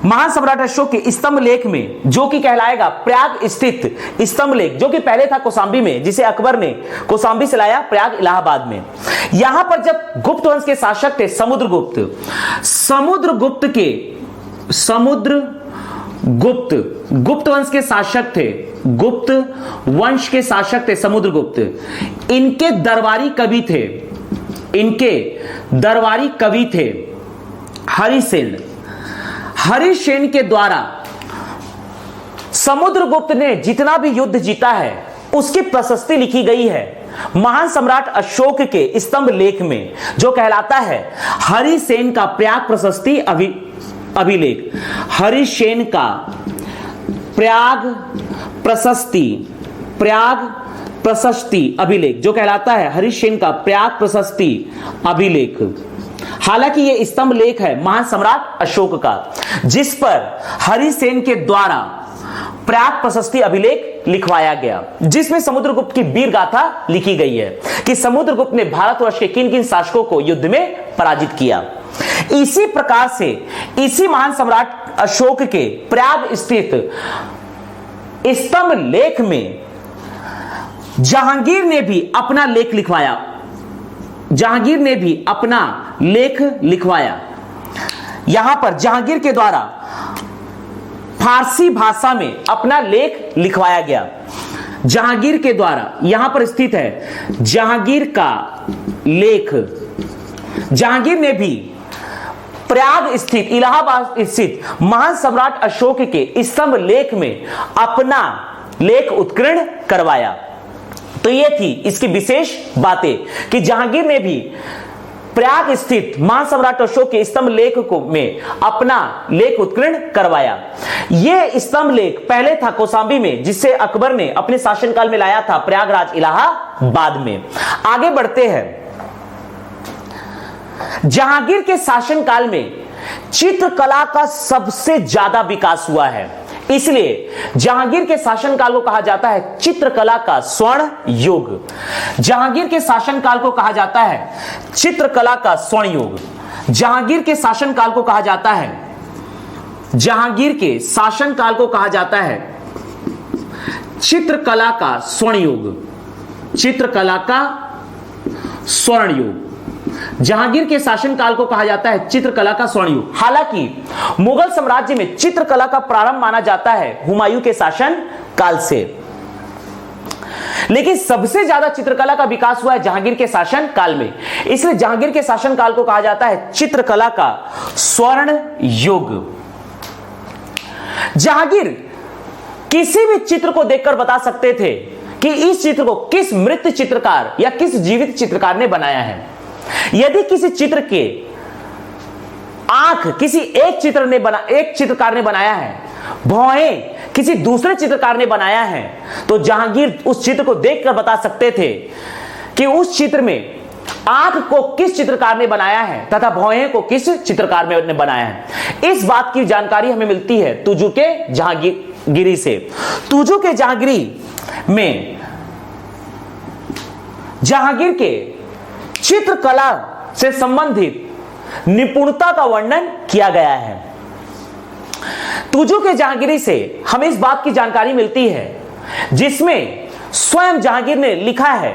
महान सम्राट अशोक के स्तंभ लेख में, जो कि कहलाएगा प्रयाग स्थित स्तंभ लेख, जो कि पहले था कौशांबी में, जिसे अकबर ने कौशांबी से लाया प्रयाग इलाहाबाद में। यहां पर जब गुप्त वंश के शासक थे समुद्रगुप्त, गुप्त वंश के शासक थे, गुप्त वंश के शासक थे समुद्रगुप्त। इनके दरबारी कवि थे हरिसेन। हरिसेन के द्वारा समुद्रगुप्त ने जितना भी युद्ध जीता है उसकी प्रशस्ति लिखी गई है महान सम्राट अशोक के स्तंभ लेख में, जो कहलाता है हरिसेन का प्रयाग प्रशस्ति अभिलेख। हरिसेन का प्रयाग प्रशस्ति अभिलेख, जो कहलाता है हरिसेन का प्रयाग प्रशस्ति अभिलेख। हालांकि यह स्तंभ लेख है महान सम्राट अशोक का, जिस पर हरिसेन के द्वारा प्रयाग प्रशस्ति अभिलेख लिखवाया गया, जिसमें समुद्रगुप्त की वीर गाथा लिखी गई है कि समुद्रगुप्त ने भारतवर्ष के किन किन शासकों को युद्ध में पराजित किया। इसी प्रकार से इसी महान सम्राट अशोक के प्रयाग स्थित स्तंभ लेख में जहांगीर ने भी अपना लेख लिखवाया, जहांगीर ने भी अपना लेख लिखवाया। यहां पर जहांगीर के द्वारा फारसी भाषा में अपना लेख लिखवाया गया। जहांगीर के द्वारा यहां पर स्थित है जहांगीर का लेख। जहांगीर ने भी प्रयाग स्थित इलाहाबाद स्थित महान सम्राट अशोक के स्तंभ लेख में अपना लेख उत्कीर्ण करवाया। तो ये थी इसकी विशेष बातें कि जहांगीर ने भी प्रयाग स्थित महान सम्राट अशोक के स्तंभ लेख को में अपना लेख उत्कीर्ण करवाया। यह स्तंभ लेख पहले था कौशांबी में, जिसे अकबर ने अपने शासनकाल में लाया था प्रयागराज इलाहाबाद में। आगे बढ़ते हैं। जहांगीर के शासनकाल में चित्रकला का सबसे ज्यादा विकास हुआ है, इसलिए जहांगीर के शासनकाल को कहा जाता है चित्रकला का स्वर्ण युग। जहांगीर के शासनकाल को कहा जाता है चित्रकला का स्वर्ण युग। जहांगीर के शासनकाल को कहा जाता है, जहांगीर के शासनकाल को कहा जाता है चित्रकला का स्वर्ण युग। चित्रकला का स्वर्ण युग। जहांगीर के शासनकाल को कहा जाता है चित्रकला का स्वर्ण युग। हालांकि मुगल साम्राज्य में चित्रकला का प्रारंभ माना जाता है हुमायूं के शासन काल से, लेकिन सबसे ज्यादा चित्रकला का विकास हुआ है जहांगीर के शासन काल में। इसलिए जहांगीर के शासन काल को कहा जाता है चित्रकला का स्वर्ण युग। जहांगीर किसी भी चित्र को देखकर बता सकते थे कि इस चित्र को किस मृत चित्रकार या किस जीवित चित्रकार ने बनाया है। यदि किसी चित्र के आंख किसी एक चित्रकार ने बनाया है, भौहें किसी दूसरे चित्रकार ने बनाया है, तो जहांगीर उस चित्र को देखकर बता सकते थे कि उस चित्र में आंख को किस चित्रकार ने बनाया है तथा भौहें को किस चित्रकार ने बनाया है, इस बात की जानकारी हमें मिलती है तुजु के जहांगीरी से। तुजु के जहांगीरी में जहांगीर के चित्रकला से संबंधित निपुणता का वर्णन किया गया है। तुजु के जहांगीरी से हमें इस बात की जानकारी मिलती है जिसमें स्वयं जहांगीर ने लिखा है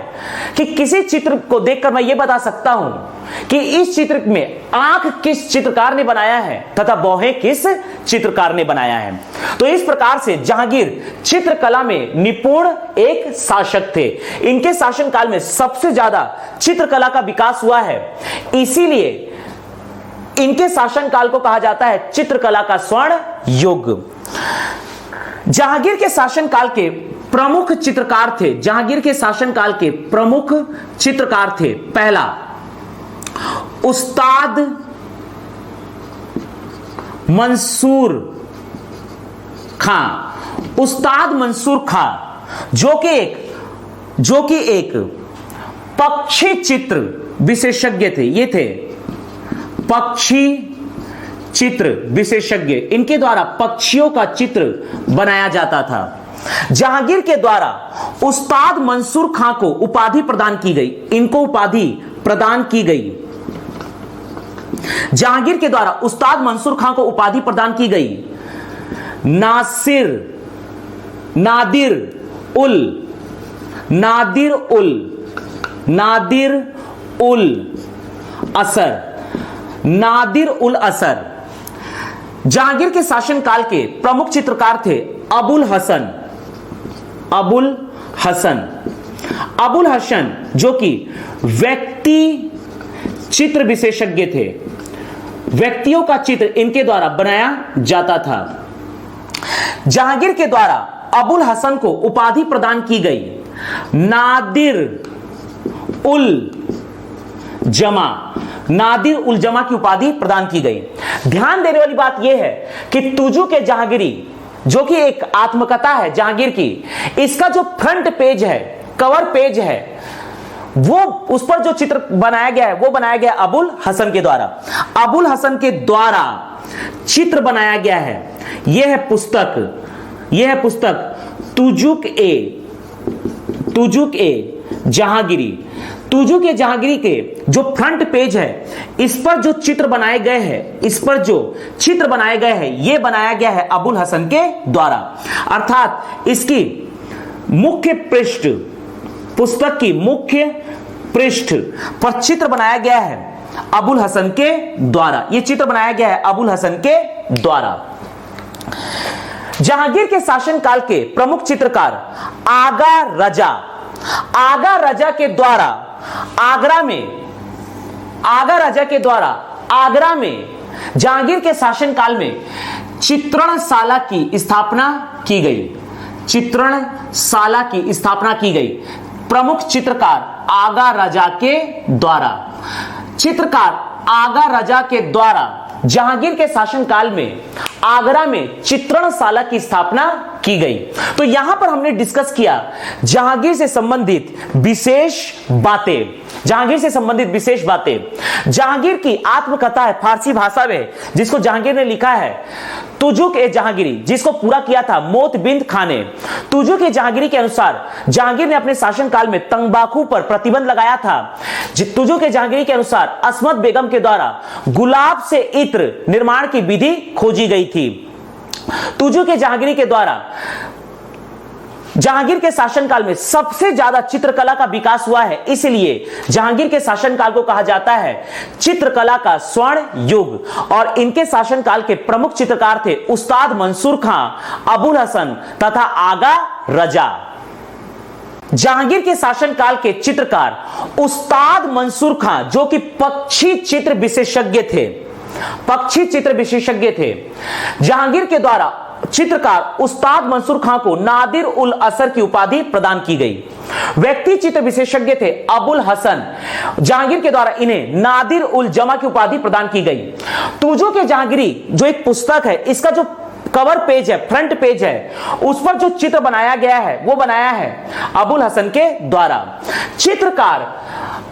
कि किसी चित्र को देखकर मैं यह बता सकता हूं कि इस चित्र में आंख किस चित्रकार ने बनाया है तथा भौहें किस चित्रकार ने बनाया है। तो इस प्रकार से जहांगीर चित्रकला में निपुण एक शासक थे। इनके शासनकाल में सबसे ज्यादा चित्रकला का विकास हुआ है, इसीलिए इनके शासनकाल को कहा जाता है चित्रकला का स्वर्ण युग। जहांगीर के शासनकाल के प्रमुख चित्रकार थे, जहांगीर के शासनकाल के प्रमुख चित्रकार थे, पहला उस्ताद मंसूर खां। उस्ताद मंसूर खां जो कि एक पक्षी चित्र विशेषज्ञ थे। ये थे पक्षी चित्र विशेषज्ञ, इनके द्वारा पक्षियों का चित्र बनाया जाता था। जहांगीर के द्वारा उस्ताद मंसूर खां को उपाधि प्रदान की गई, इनको उपाधि प्रदान की गई। जहांगीर के द्वारा उस्ताद मंसूर खां को उपाधि प्रदान की गई नादिर उल असर। जहांगीर के शासनकाल के प्रमुख चित्रकार थे अबुल हसन जो कि व्यक्ति चित्र विशेषज्ञ थे। व्यक्तियों का चित्र इनके द्वारा बनाया जाता था। जहांगीर के द्वारा अबुल हसन को उपाधि प्रदान की गई नादिर उल जमा की उपाधि प्रदान की गई। ध्यान देने वाली बात यह है कि तुजु के जहांगीरी जो कि एक आत्मकथा है जहांगीर की, इसका जो फ्रंट पेज है, कवर पेज है, वो उस पर जो चित्र बनाया गया है वो बनाया गया अबुल हसन के द्वारा। अबुल हसन के द्वारा चित्र बनाया गया है। यह है पुस्तक तुजुक ए जहांगीरी। तुजु के जहांगीरी के जो फ्रंट पेज है, इस पर जो चित्र बनाए गए हैं, ये बनाया गया है अबुल हसन के द्वारा। अर्थात इसकी मुख्य पृष्ठ, पुस्तक की मुख्य पृष्ठ पर चित्र बनाया गया है अबुल हसन के द्वारा। यह चित्र बनाया गया है अबुल हसन के द्वारा। जहांगीर के शासनकाल के प्रमुख चित्रकार आगा रजा के द्वारा आगरा में जहांगीर के शासनकाल में चित्रणशाला की स्थापना की गई। प्रमुख चित्रकार आगा रजा के द्वारा जहांगीर के शासनकाल में आगरा में चित्रणशाला की स्थापना की गई। तो यहां पर हमने डिस्कस किया जहांगीर से संबंधित विशेष बातें। जहांगीर की आत्मकथा है फारसी भाषा में, जिसको जहांगीर ने लिखा है तुजुक ए जहांगीरी, जिसको पूरा किया था मोतबिंद खां ने। तुजुक ए जहांगीरी के अनुसार जहांगीर ने अपने शासनकाल में तंबाकू पर प्रतिबंध लगाया था। तुजुक ए जहांगीरी के अनुसार अस्मत बेगम के द्वारा गुलाब से इत्र निर्माण की विधि खोजी गई थी। तुजुक ए जहांगीरी के द्वारा जहांगीर के शासनकाल में सबसे ज्यादा चित्रकला का विकास हुआ है, इसलिए जहांगीर के शासनकाल को कहा जाता है चित्रकला का स्वर्ण युग। और इनके शासनकाल के प्रमुख चित्रकार थे उस्ताद मंसूर खां, अबुल हसन तथा आगा रजा। जहांगीर के शासनकाल के चित्रकार उस्ताद मंसूर खां जो कि पक्षी चित्र विशेषज्ञ थे। जहांगीर के द्वारा चित्रकार उस्ताद मंसूर खां को नादिर उल असर की उपाधि प्रदान की गई। व्यक्ति चित्र विशेषज्ञ थे अबुल हसन, जहांगीर के द्वारा इन्हें नादिर उल जमा की उपाधि प्रदान की गई। तुजु के जहांगीरी जो एक पुस्तक है, इसका जो कवर पेज है, फ्रंट पेज है, उस पर जो चित्र बनाया गया है वो बनाया है अबुल हसन के द्वारा। चित्रकार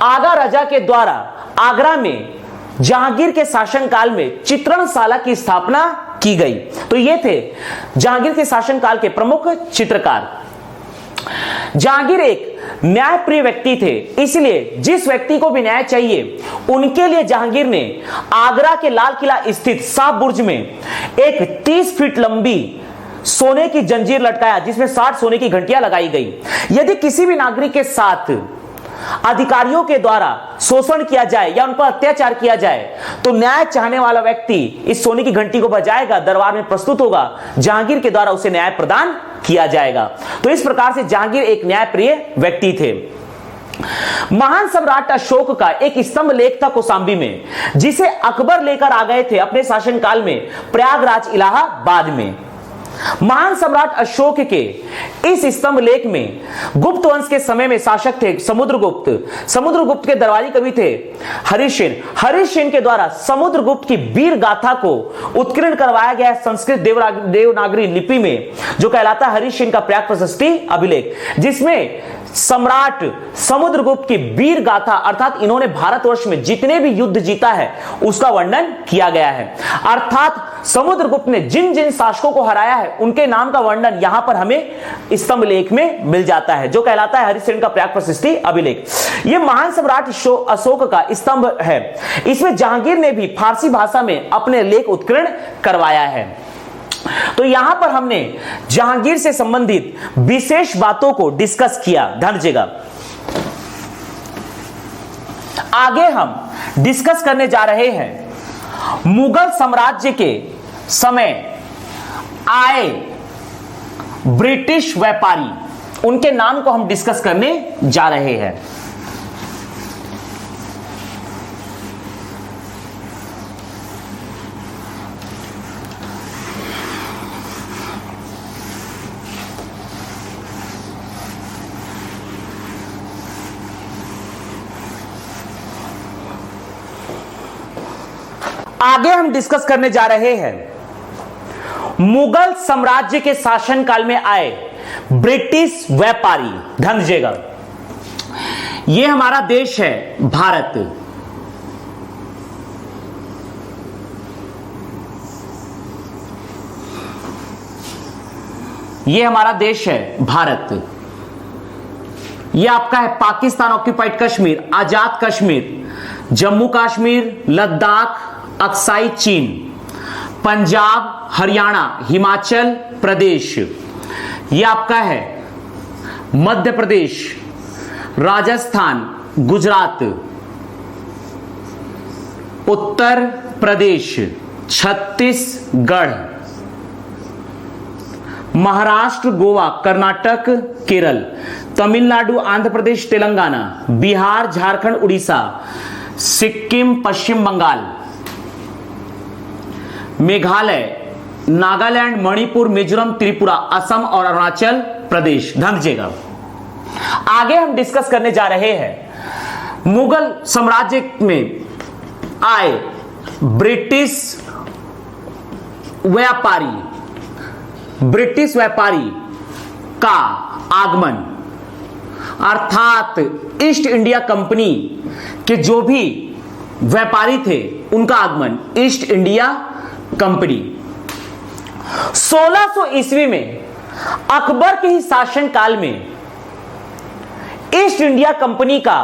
आगा रजा के द्वारा आगरा में जहांगीर के शासनकाल में चित्रणशाला की स्थापना की गई। तो ये थे जहांगीर के शासनकाल के प्रमुख चित्रकार। जहांगीर एक न्यायप्रिय व्यक्ति थे, इसलिए जिस व्यक्ति को भी न्याय चाहिए उनके लिए जहांगीर ने आगरा के लाल किला स्थित शाह बुर्ज में एक 30 फीट लंबी सोने की जंजीर लटकाया, जिसमें 60 सोने की घंटियां लगाई गई। यदि किसी भी नागरिक के साथ अधिकारियों के द्वारा शोषण किया जाए या उन पर अत्याचार किया जाए तो न्याय चाहने वाला व्यक्ति इस सोने की घंटी को बजाएगा, दरबार में प्रस्तुत होगा, जहांगीर के द्वारा उसे न्याय प्रदान किया जाएगा। तो इस प्रकार से जहांगीर एक न्यायप्रिय व्यक्ति थे। महान सम्राट अशोक का एक स्तंभ लेख था कौशांबी में, जिसे अकबर लेकर आ गए थे अपने शासनकाल में प्रयागराज इलाहाबाद में। महान सम्राट अशोक के इस स्तंभ लेख में गुप्त वंश के समय में शासक थे समुद्रगुप्त। समुद्रगुप्त के दरबारी कवि थे हरिसेन। हरिसेन के द्वारा समुद्रगुप्त की वीर गाथा को उत्कीर्ण करवाया गया है संस्कृत देवनागरी लिपि में, जो कहलाता है हरिसेन का प्रयाग प्रशस्ति अभिलेख, जिसमें सम्राट समुद्रगुप्त की वीर गाथा अर्थात इन्होंने भारतवर्ष में जितने भी युद्ध जीता है उसका वर्णन किया गया है। अर्थात समुद्रगुप्त ने जिन जिन शासकों को हराया है उनके नाम का वर्णन यहां पर हमें स्तंभ लेख में मिल जाता है, जो कहलाता है हरिसेन का प्रयाग प्रशस्ति अभिलेख। यह महान सम्राट अशोक का स्तंभ है। इसमें जहांगीर ने भी फारसी भाषा में अपने लेख उत्कीर्ण करवाया है। तो यहां पर हमने जहांगीर से संबंधित विशेष बातों को डिस्कस किया। ध्यान दीजिएगा, आगे हम डिस्कस करने जा रहे हैं मुगल साम्राज्य के समय आए ब्रिटिश व्यापारी, उनके नाम को हम डिस्कस करने जा रहे हैं। आगे हम डिस्कस करने जा रहे हैं मुगल साम्राज्य के शासनकाल में आए ब्रिटिश व्यापारी। ध्यान दीजिएगा, यह हमारा देश है भारत। यह हमारा देश है भारत। यह आपका है पाकिस्तान ऑक्यूपाइड कश्मीर, आजाद कश्मीर, जम्मू कश्मीर, लद्दाख, अक्साई चीन, पंजाब, हरियाणा, हिमाचल प्रदेश, यह आपका है मध्य प्रदेश, राजस्थान, गुजरात, उत्तर प्रदेश, छत्तीसगढ़, महाराष्ट्र, गोवा, कर्नाटक, केरल, तमिलनाडु, आंध्र प्रदेश, तेलंगाना, बिहार, झारखंड, उड़ीसा, सिक्किम, पश्चिम बंगाल, मेघालय, नागालैंड, मणिपुर, मिजोरम, त्रिपुरा, असम और अरुणाचल प्रदेश। ध्यान दीजिएगा, आगे हम डिस्कस करने जा रहे हैं मुगल साम्राज्य में आए ब्रिटिश व्यापारी का आगमन, अर्थात ईस्ट इंडिया कंपनी के जो भी व्यापारी थे उनका आगमन, ईस्ट इंडिया कंपनी। 1600 ईस्वी में अकबर के ही शासनकाल में ईस्ट इंडिया कंपनी का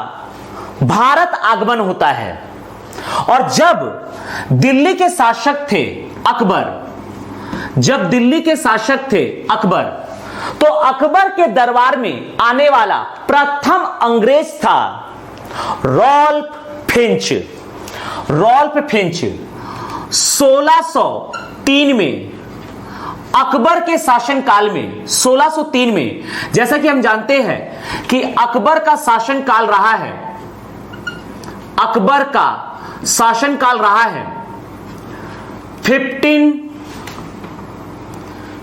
भारत आगमन होता है। और जब दिल्ली के शासक थे अकबर, तो अकबर के दरबार में आने वाला प्रथम अंग्रेज था रॉल्फ फिंच। 1603 में अकबर के शासनकाल में, 1603 में, जैसा कि हम जानते हैं कि अकबर का शासनकाल रहा है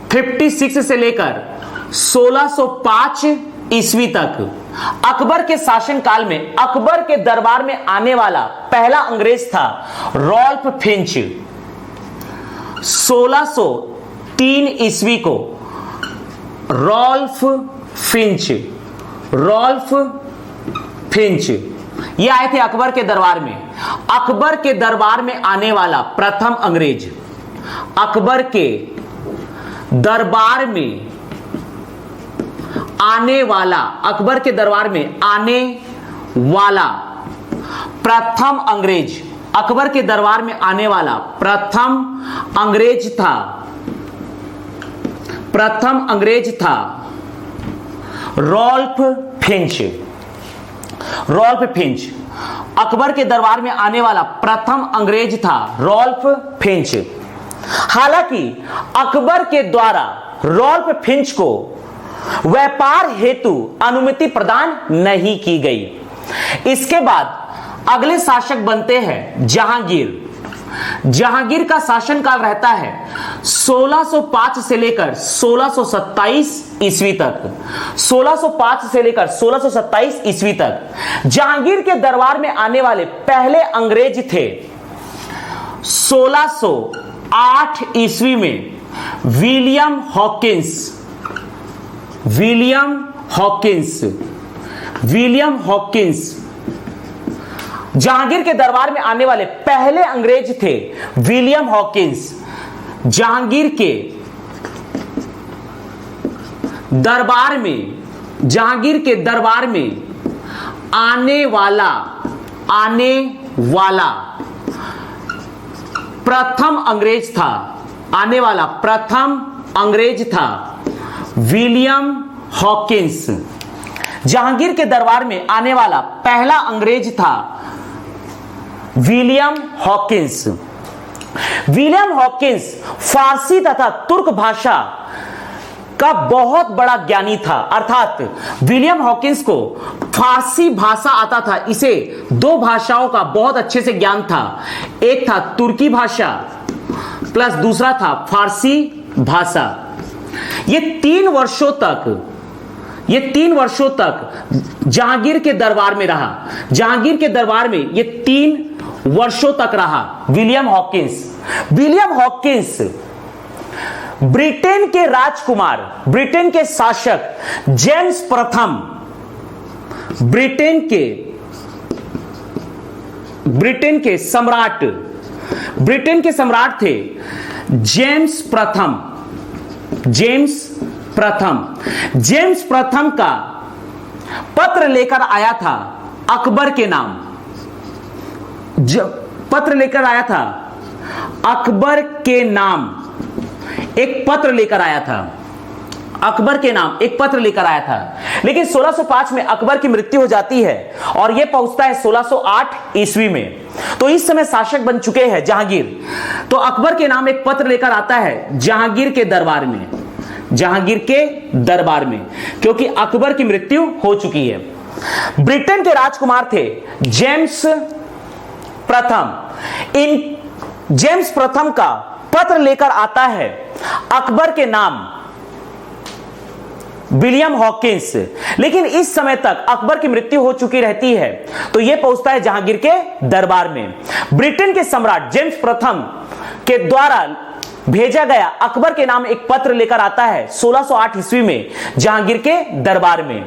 1556 से लेकर 1605 ईस्वी तक। अकबर के शासनकाल में अकबर के दरबार में आने वाला पहला अंग्रेज था रॉल्फ फिंच। 1603 ईस्वी को रॉल्फ फिंच ये आए थे अकबर के दरबार में। अकबर के दरबार में आने वाला प्रथम अंग्रेज, अकबर के दरबार में आने वाला, अकबर के दरबार में आने वाला प्रथम अंग्रेज, अकबर के दरबार में आने वाला प्रथम अंग्रेज था, प्रथम अंग्रेज था Ralph Fitch. Ralph Fitch, Akbar के दरबार में आने वाला प्रथम अंग्रेज था रॉल्फ फिंच। हालांकि अकबर के द्वारा रॉल्फ फिंच को व्यापार हेतु अनुमति प्रदान नहीं की गई। इसके बाद अगले शासक बनते हैं जहांगीर। जहांगीर का शासनकाल रहता है 1605 से लेकर 1627 ईस्वी तक। 1605 से लेकर 1627 ईस्वी तक जहांगीर के दरबार में आने वाले पहले अंग्रेज थे 1608 ईस्वी में William Hawkins. William Hawkins, William Hawkins Jahangir के दरबार में आने वाले पहले अंग्रेज थे विलियम हॉकिंस। जहांगीर के दरबार में, जहांगीर के दरबार में आने वाला प्रथम अंग्रेज था, आने वाला प्रथम अंग्रेज था विलियम हॉकिंस। जहांगीर के दरबार में आने वाला पहला अंग्रेज था विलियम हॉकिंस। विलियम हॉकिंस फारसी तथा तुर्क भाषा का बहुत बड़ा ज्ञानी था, अर्थात विलियम हॉकिंस को फारसी भाषा आता था। इसे दो भाषाओं का बहुत अच्छे से ज्ञान था, एक था तुर्की भाषा प्लस दूसरा था फारसी भाषा। ये 3 वर्षों तक जहांगीर के दरबार में रहा। जहांगीर के दरबार में ये 3 वर्षों तक रहा William Hawkins. William Hawkins Britain के राजकुमार, ब्रिटेन के शासक जेम्स प्रथम, ब्रिटेन के सम्राट, ब्रिटेन के सम्राट थे जेम्स प्रथम। जेम्स प्रथम का पत्र लेकर आया था अकबर के नाम। पत्र लेकर आया था अकबर के नाम, एक पत्र लेकर आया था अकबर के नाम, एक पत्र लेकर आया था। लेकिन 1605 में अकबर की मृत्यु हो जाती है और यह पहुंचता है 1608 ईस्वी में। तो इस समय शासक बन चुके हैं जहांगीर। तो अकबर के नाम एक पत्र लेकर आता है जहांगीर के दरबार में, जहांगीर के दरबार में, क्योंकि अकबर की मृत्यु हो चुकी है। ब्रिटेन के राजकुमार थे जेम्स प्रथम। इन जेम्स प्रथम का पत्र लेकर आता है अकबर के नाम विलियम हॉकिंस। लेकिन इस समय तक अकबर की मृत्यु हो चुकी रहती है, तो यह पहुंचता है जहांगीर के दरबार में। ब्रिटेन के सम्राट जेम्स प्रथम के द्वारा भेजा गया अकबर के नाम एक पत्र लेकर आता है 1608 ईस्वी में जहांगीर के दरबार में।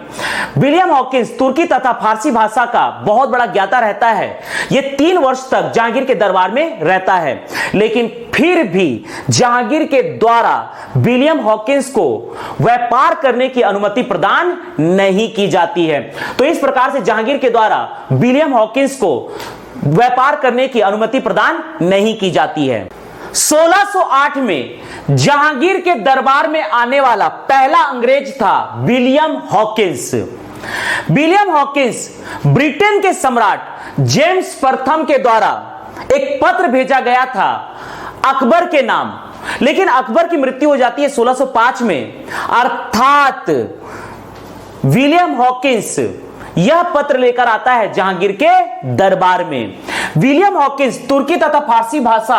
विलियम हॉकिंस तुर्की तथा फारसी भाषा का बहुत बड़ा ज्ञाता रहता है। यह 3 वर्ष तक जहांगीर के दरबार में रहता है, लेकिन फिर भी जहांगीर के द्वारा विलियम हॉकिंस को व्यापार करने की अनुमति प्रदान नहीं की जाती है। तो इस प्रकार से जहांगीर के द्वारा विलियम हॉकिंस को व्यापार करने की अनुमति प्रदान नहीं की जाती है। 1608 में जहांगीर के दरबार में आने वाला पहला अंग्रेज था William Hawkins. William Hawkins Britain के सम्राट जेम्स प्रथम के द्वारा एक पत्र भेजा गया था अकबर के नाम, लेकिन अकबर की मृत्यु हो जाती है 1605 में। अर्थात विलियम हॉकिंस यह पत्र लेकर आता है जहांगीर के दरबार में। विलियम हॉकिंस तुर्की तथा फारसी भाषा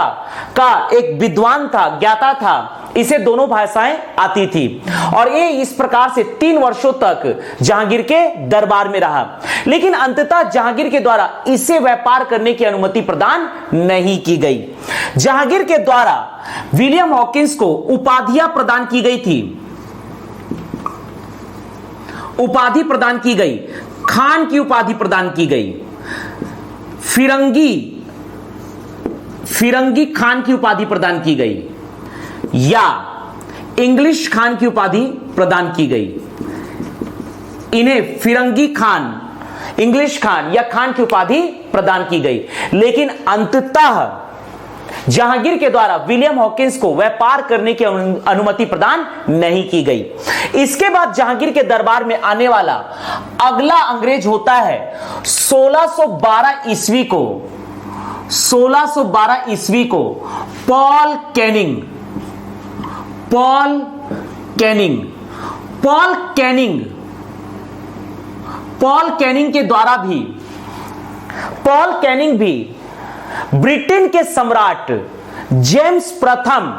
का एक विद्वान था, ज्ञाता था। इसे दोनों भाषाएं आती थी और ये इस प्रकार से 3 वर्षों तक जहांगीर के दरबार में रहा। लेकिन अंततः जहांगीर के द्वारा इसे व्यापार करने की अनुमति प्रदान नहीं की गई। जहांगीर के द्वारा विलियम हॉकिंस को उपाधियां प्रदान की गई थी, उपाधि प्रदान की गई, खान की उपाधि प्रदान की गई। फिरंगी खान की उपाधि प्रदान की गई या इंग्लिश खान की उपाधि प्रदान की गई। इन्हें फिरंगी खान, इंग्लिश खान या खान की उपाधि प्रदान की गई, लेकिन अंततः जहांगीर के द्वारा विलियम हॉकिंस को व्यापार करने की अनुमति प्रदान नहीं की गई। इसके बाद जहांगीर के दरबार में आने वाला अगला अंग्रेज होता है 1612 ईस्वी को पॉल कैनिंग के द्वारा भी पॉल कैनिंग भी ब्रिटेन के सम्राट जेम्स प्रथम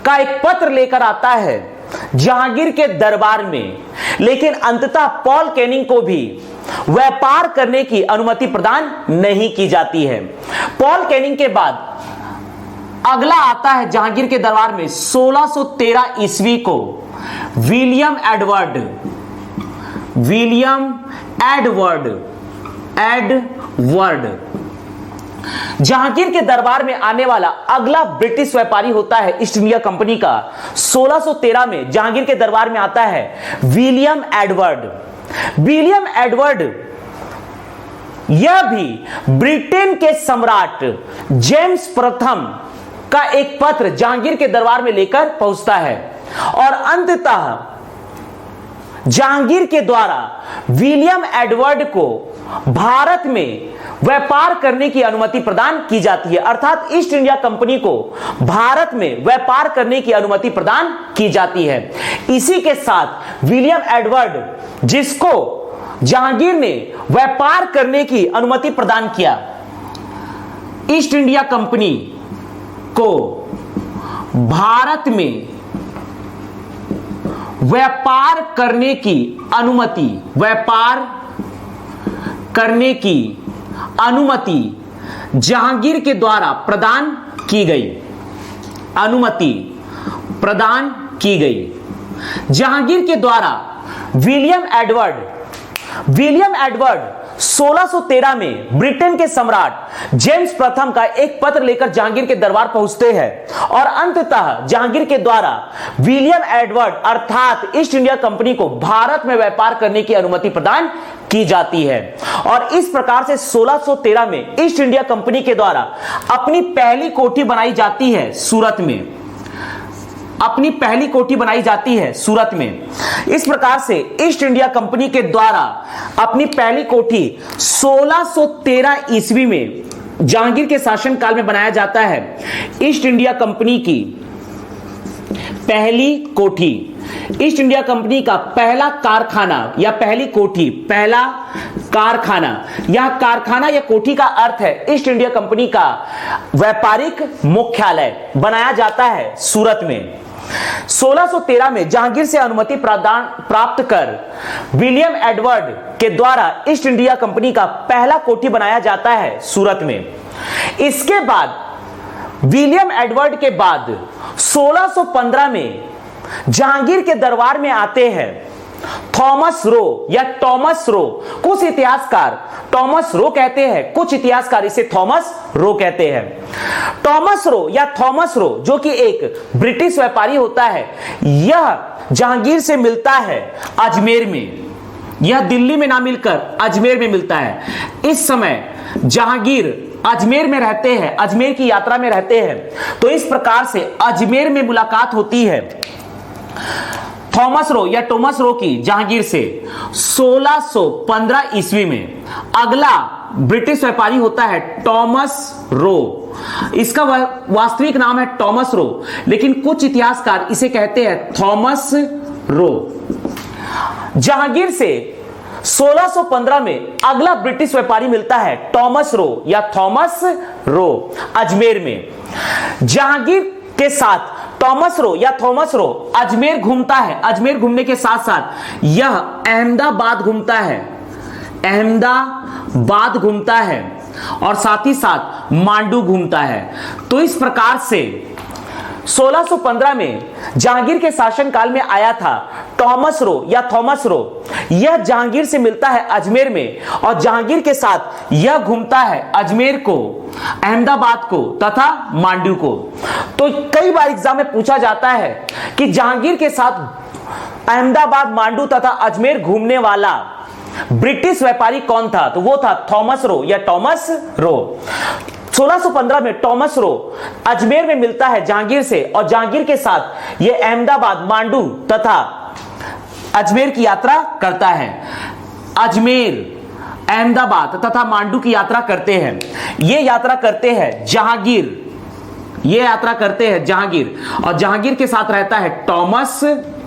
का एक पत्र लेकर आता है जहांगीर के दरबार में, लेकिन अंततः पॉल कैनिंग को भी व्यापार करने की अनुमति प्रदान नहीं की जाती है। पॉल कैनिंग के बाद अगला आता है जहांगीर के दरबार में 1613 ईस्वी को विलियम एडवर्ड। जहांगीर के दरबार में आने वाला अगला ब्रिटिश व्यापारी होता है ईस्ट इंडिया कंपनी का। 1613 में जहांगीर के दरबार में आता है विलियम एडवर्ड। यह भी ब्रिटेन के सम्राट जेम्स प्रथम का एक पत्र जहांगीर के दरबार में लेकर पहुंचता है और अंततः जहांगीर के द्वारा विलियम एडवर्ड को भारत में व्यापार करने की अनुमति प्रदान की जाती है, अर्थात ईस्ट इंडिया कंपनी को भारत में व्यापार करने की अनुमति प्रदान की जाती है। इसी के साथ विलियम एडवर्ड, जिसको जहांगीर ने व्यापार करने की अनुमति प्रदान किया, ईस्ट इंडिया कंपनी को भारत में व्यापार करने की अनुमति जहांगीर के द्वारा प्रदान की गई। जहांगीर के द्वारा विलियम एडवर्ड 1613 में ब्रिटेन के सम्राट जेम्स प्रथम का एक पत्र लेकर जहांगीर के दरबार पहुंचते हैं और अंततः जहांगीर के द्वारा विलियम एडवर्ड अर्थात ईस्ट इंडिया कंपनी को भारत में व्यापार करने की अनुमति प्रदान की जाती है। और इस प्रकार से 1613 में ईस्ट इंडिया कंपनी के द्वारा अपनी पहली कोठी बनाई जाती है सूरत में। इस प्रकार से ईस्ट इंडिया कंपनी के द्वारा अपनी पहली कोठी 1613 ईस्वी में जहांगीर के शासनकाल में बनाया जाता है। ईस्ट इंडिया कंपनी की पहली कोठी, ईस्ट इंडिया कंपनी का पहला कारखाना या पहली कोठी, पहला कारखाना। यह कारखाना या कोठी का अर्थ है ईस्ट इंडिया कंपनी का व्यापारिक मुख्यालय बनाया जाता है सूरत में। 1613 में जहांगीर से अनुमति प्राप्त कर विलियम एडवर्ड के द्वारा ईस्ट इंडिया कंपनी का पहला कोठी बनाया जाता है सूरत में। इसके बाद विलियम एडवर्ड के बाद 1615 में जहांगीर के दरबार में आते हैं थॉमस रो या टॉमस रो। कुछ इतिहासकार टॉमस रो कहते हैं, कुछ इतिहासकार इसे थॉमस रो कहते हैं। टॉमस रो या थॉमस रो जो कि एक ब्रिटिश व्यापारी होता है, यह जहांगीर से मिलता है अजमेर में। यह दिल्ली में ना मिलकर अजमेर में मिलता है। इस समय जहांगीर अजमेर में रहते हैं, अजमेर की यात्रा में रहते हैं, तो इस प्रकार से अजमेर में मुलाकात होती है थॉमस रो या टॉमस रो की जहांगीर से 1615 ईस्वी में। अगला ब्रिटिश व्यापारी होता है टॉमस रो। इसका वास्तविक नाम है टॉमस रो, लेकिन कुछ इतिहासकार इसे कहते हैं थॉमस रो। जहांगीर से 1615 में अगला ब्रिटिश व्यापारी मिलता है टॉमस रो या थॉमस रो अजमेर में। जहांगीर के साथ टॉमस रो या थॉमस रो अजमेर घूमता है। अजमेर घूमने के साथ साथ यह अहमदाबाद घूमता है और साथ ही साथ मांडू घूमता है। तो इस प्रकार से 1615 में जहांगीर के शासनकाल में आया था थॉमस रो या थॉमस रो। यह जहांगीर से मिलता है अजमेर में और जहांगीर के साथ यह घूमता है अजमेर को, अहमदाबाद को तथा मांडू को। तो कई बार एग्जाम में पूछा जाता है कि जहांगीर के साथ अहमदाबाद, मांडू तथा अजमेर घूमने वाला ब्रिटिश व्यापारी कौन था? तो वो था थॉमस रो या टॉमस रो। 1615 में टॉमस रो अजमेर में मिलता है जहांगीर से और जहांगीर के साथ यह अहमदाबाद, मांडू तथा अजमेर की यात्रा करता है। अजमेर, अहमदाबाद तथा मांडू की यात्रा करते हैं। ये यात्रा करते हैं जहांगीर, ये यात्रा करते हैं जहांगीर और जहांगीर के साथ रहता है टॉमस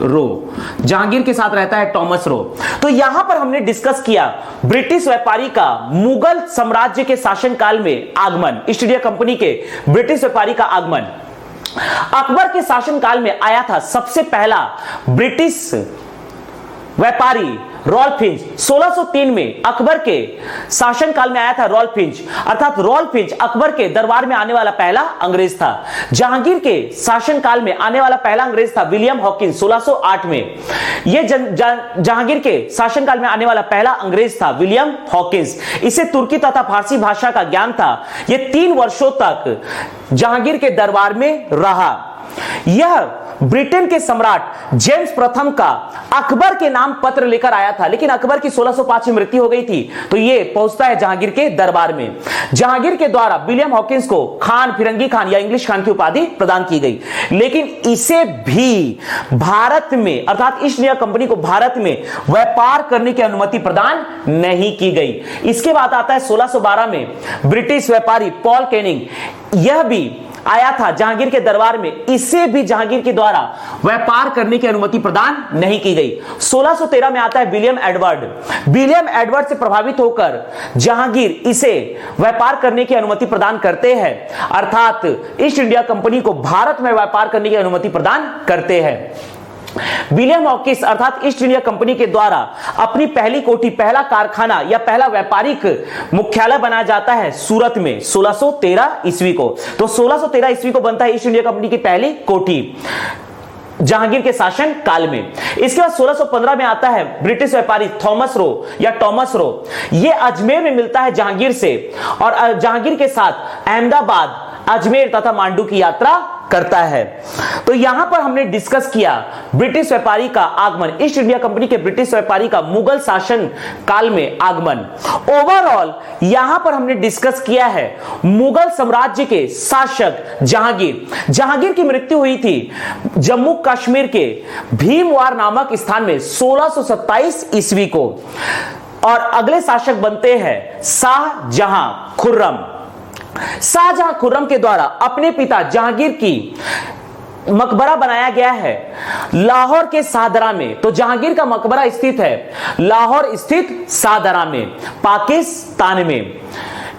रो। जहांगीर के साथ रहता है टॉमस रो। तो यहां पर हमने डिस्कस किया ब्रिटिश व्यापारी का मुगल साम्राज्य के शासनकाल में आगमन, ईस्ट इंडिया कंपनी के ब्रिटिश व्यापारी का आगमन। अकबर के शासनकाल में आया था सबसे पहला ब्रिटिश व्यापारी रॉल्फ फिंच। 1603 में अकबर के शासनकाल में आया था रॉल्फ फिंच, अर्थात रॉल्फ फिंच अकबर के दरबार में आने वाला पहला अंग्रेज था। जहांगीर के शासनकाल में आने वाला पहला अंग्रेज था विलियम हॉकिंस 1608 में। यह जहांगीर के शासनकाल में आने वाला पहला अंग्रेज था विलियम हॉकिंस। इसे तुर्की तथा फारसी भाषा का ज्ञान था। यह 3 वर्षों तक जहांगीर के दरबार में रहा। यह ब्रिटेन के सम्राट जेम्स प्रथम का अकबर के नाम पत्र लेकर आया था, लेकिन अकबर की 1605 में मृत्यु हो गई थी, तो यह पहुंचता है जहांगीर के दरबार में। जहांगीर के द्वारा विलियम हॉकिंस को खान, फिरंगी खान या इंग्लिश खान की उपाधि प्रदान की गई, लेकिन इसे भी भारत में अर्थात ईस्ट इंडिया कंपनी को भारत में व्यापार करने की अनुमति प्रदान नहीं की गई। इसके बाद आता है 1612 में ब्रिटिश व्यापारी पॉल कैनिंग, यह भी आया था जहांगीर के दरबार में। इसे भी जहांगीर के द्वारा व्यापार करने की अनुमति प्रदान नहीं की गई। 1613 में आता है विलियम एडवर्ड। विलियम एडवर्ड से प्रभावित होकर जहांगीर इसे व्यापार करने की अनुमति प्रदान करते हैं, अर्थात ईस्ट इंडिया कंपनी को भारत में व्यापार करने की अनुमति प्रदान करते हैं। विलियम हॉकिंस अर्थात ईस्ट इंडिया कंपनी के द्वारा अपनी पहली कोठी, पहला कारखाना या पहला व्यापारिक मुख्यालय बनाया जाता है सूरत में 1613 ईस्वी को। तो 1613 ईस्वी को बनता है ईस्ट इंडिया कंपनी की पहली कोठी जहांगीर के शासन काल में। इसके बाद 1615 में आता है ब्रिटिश व्यापारी थॉमस रो या टॉमस रो। यह अजमेर में मिलता है जहांगीर से और जहांगीर के साथ अहमदाबाद, अजमेर तथा मांडू की यात्रा करता है। तो यहां पर हमने डिस्कस किया ब्रिटिश व्यापारी का आगमन, ईस्ट इंडिया कंपनी के ब्रिटिश व्यापारी का मुगल शासन काल में आगमन। ओवरऑल यहां पर हमने डिस्कस किया है मुगल साम्राज्य के शासक जहांगीर। जहांगीर की मृत्यु हुई थी जम्मू कश्मीर के भीमवार नामक स्थान में 1627 ईस्वी को और अगले शासक बनते हैं शाहजहां खुर्रम। शाहजहां खुर्रम के द्वारा अपने पिता जहांगीर की मकबरा बनाया गया है लाहौर के शाहदरा में। तो जहांगीर का मकबरा स्थित है लाहौर स्थित शाहदरा में, पाकिस्तान में।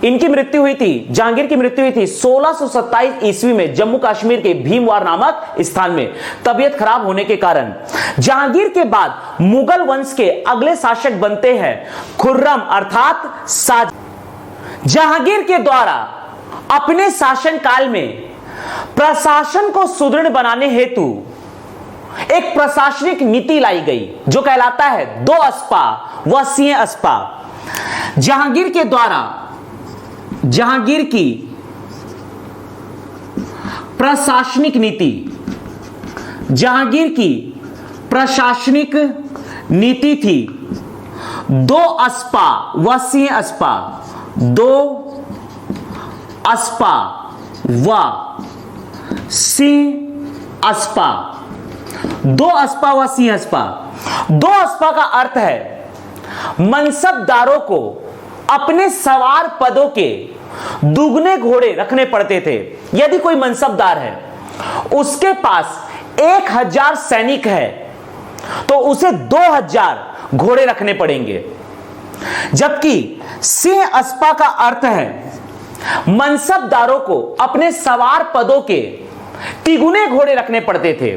इनकी मृत्यु हुई थी, जहांगीर की मृत्यु हुई थी 1627 ईस्वी में जम्मू कश्मीर के भीमवार नामक स्थान में, तबीयत खराब होने के कारण। जहांगीर के बाद मुगल वंश के अगले शासक बनते हैं खुर्रम अर्थात शाहजहां। जहांगीर के द्वारा अपने शासनकाल में प्रशासन को सुदृढ़ बनाने हेतु एक प्रशासनिक नीति लाई गई जो कहलाता है 2 अस्पा व सिंह अस्पा। जहांगीर के द्वारा जहांगीर की प्रशासनिक नीति, जहांगीर की प्रशासनिक नीति थी 2 अस्पा व सिंह अस्पा, 2 अस्पा व सिंह अस्पा, 2 अस्पा व सिंह अस्पा। 2 अस्पा का अर्थ है मनसबदारों को अपने सवार पदों के दुगने घोड़े रखने पड़ते थे। यदि कोई मनसबदार है उसके पास 1000 सैनिक है तो उसे 2000 घोड़े रखने पड़ेंगे। जबकि सिंह अस्पा का अर्थ है मनसबदारों को अपने सवार पदों के तिगुने घोड़े रखने पड़ते थे।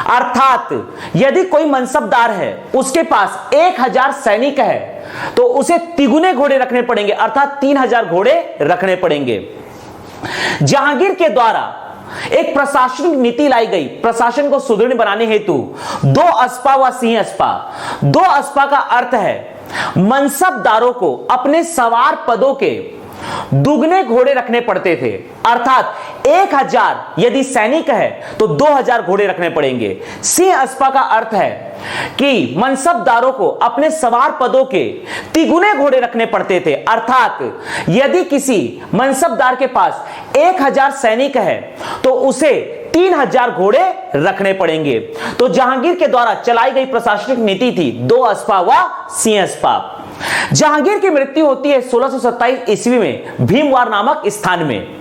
अर्थात यदि कोई मनसबदार है उसके पास 1000 सैनिक है तो उसे तिगुने घोड़े रखने पड़ेंगे, अर्थात 3000 घोड़े रखने पड़ेंगे। जहांगीर के द्वारा एक प्रशासनिक नीति लाई गई प्रशासन को सुदृढ़ बनाने हेतु 2 अस्पा व सिंह अस्पा। 2 अस्पा का अर्थ है मनसबदारों को अपने सवार पदों के दुगने घोड़े रखने पड़ते थे, अर्थात 1000 यदि सैनिक है तो 2000 घोड़े रखने पड़ेंगे। सिंह अस्पा का अर्थ है कि मनसबदारों को अपने सवार पदों के तिगुने घोड़े रखने पड़ते थे, अर्थात यदि किसी मनसबदार के पास 1000 सैनिक है तो उसे 3000 घोड़े रखने पड़ेंगे। तो जहांगीर के द्वारा चलाई गई प्रशासनिक नीति थी 2 अस्पा व सिंह अस्पा। जहांगीर की मृत्यु होती है 1627 ईस्वी में भीमवार नामक स्थान में।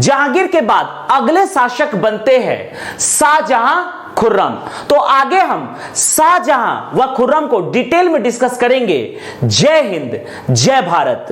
जहांगीर के बाद अगले शासक बनते हैं शाहजहां खुर्रम। तो आगे हम शाहजहां व खुर्रम को डिटेल में डिस्कस करेंगे। जय हिंद, जय भारत।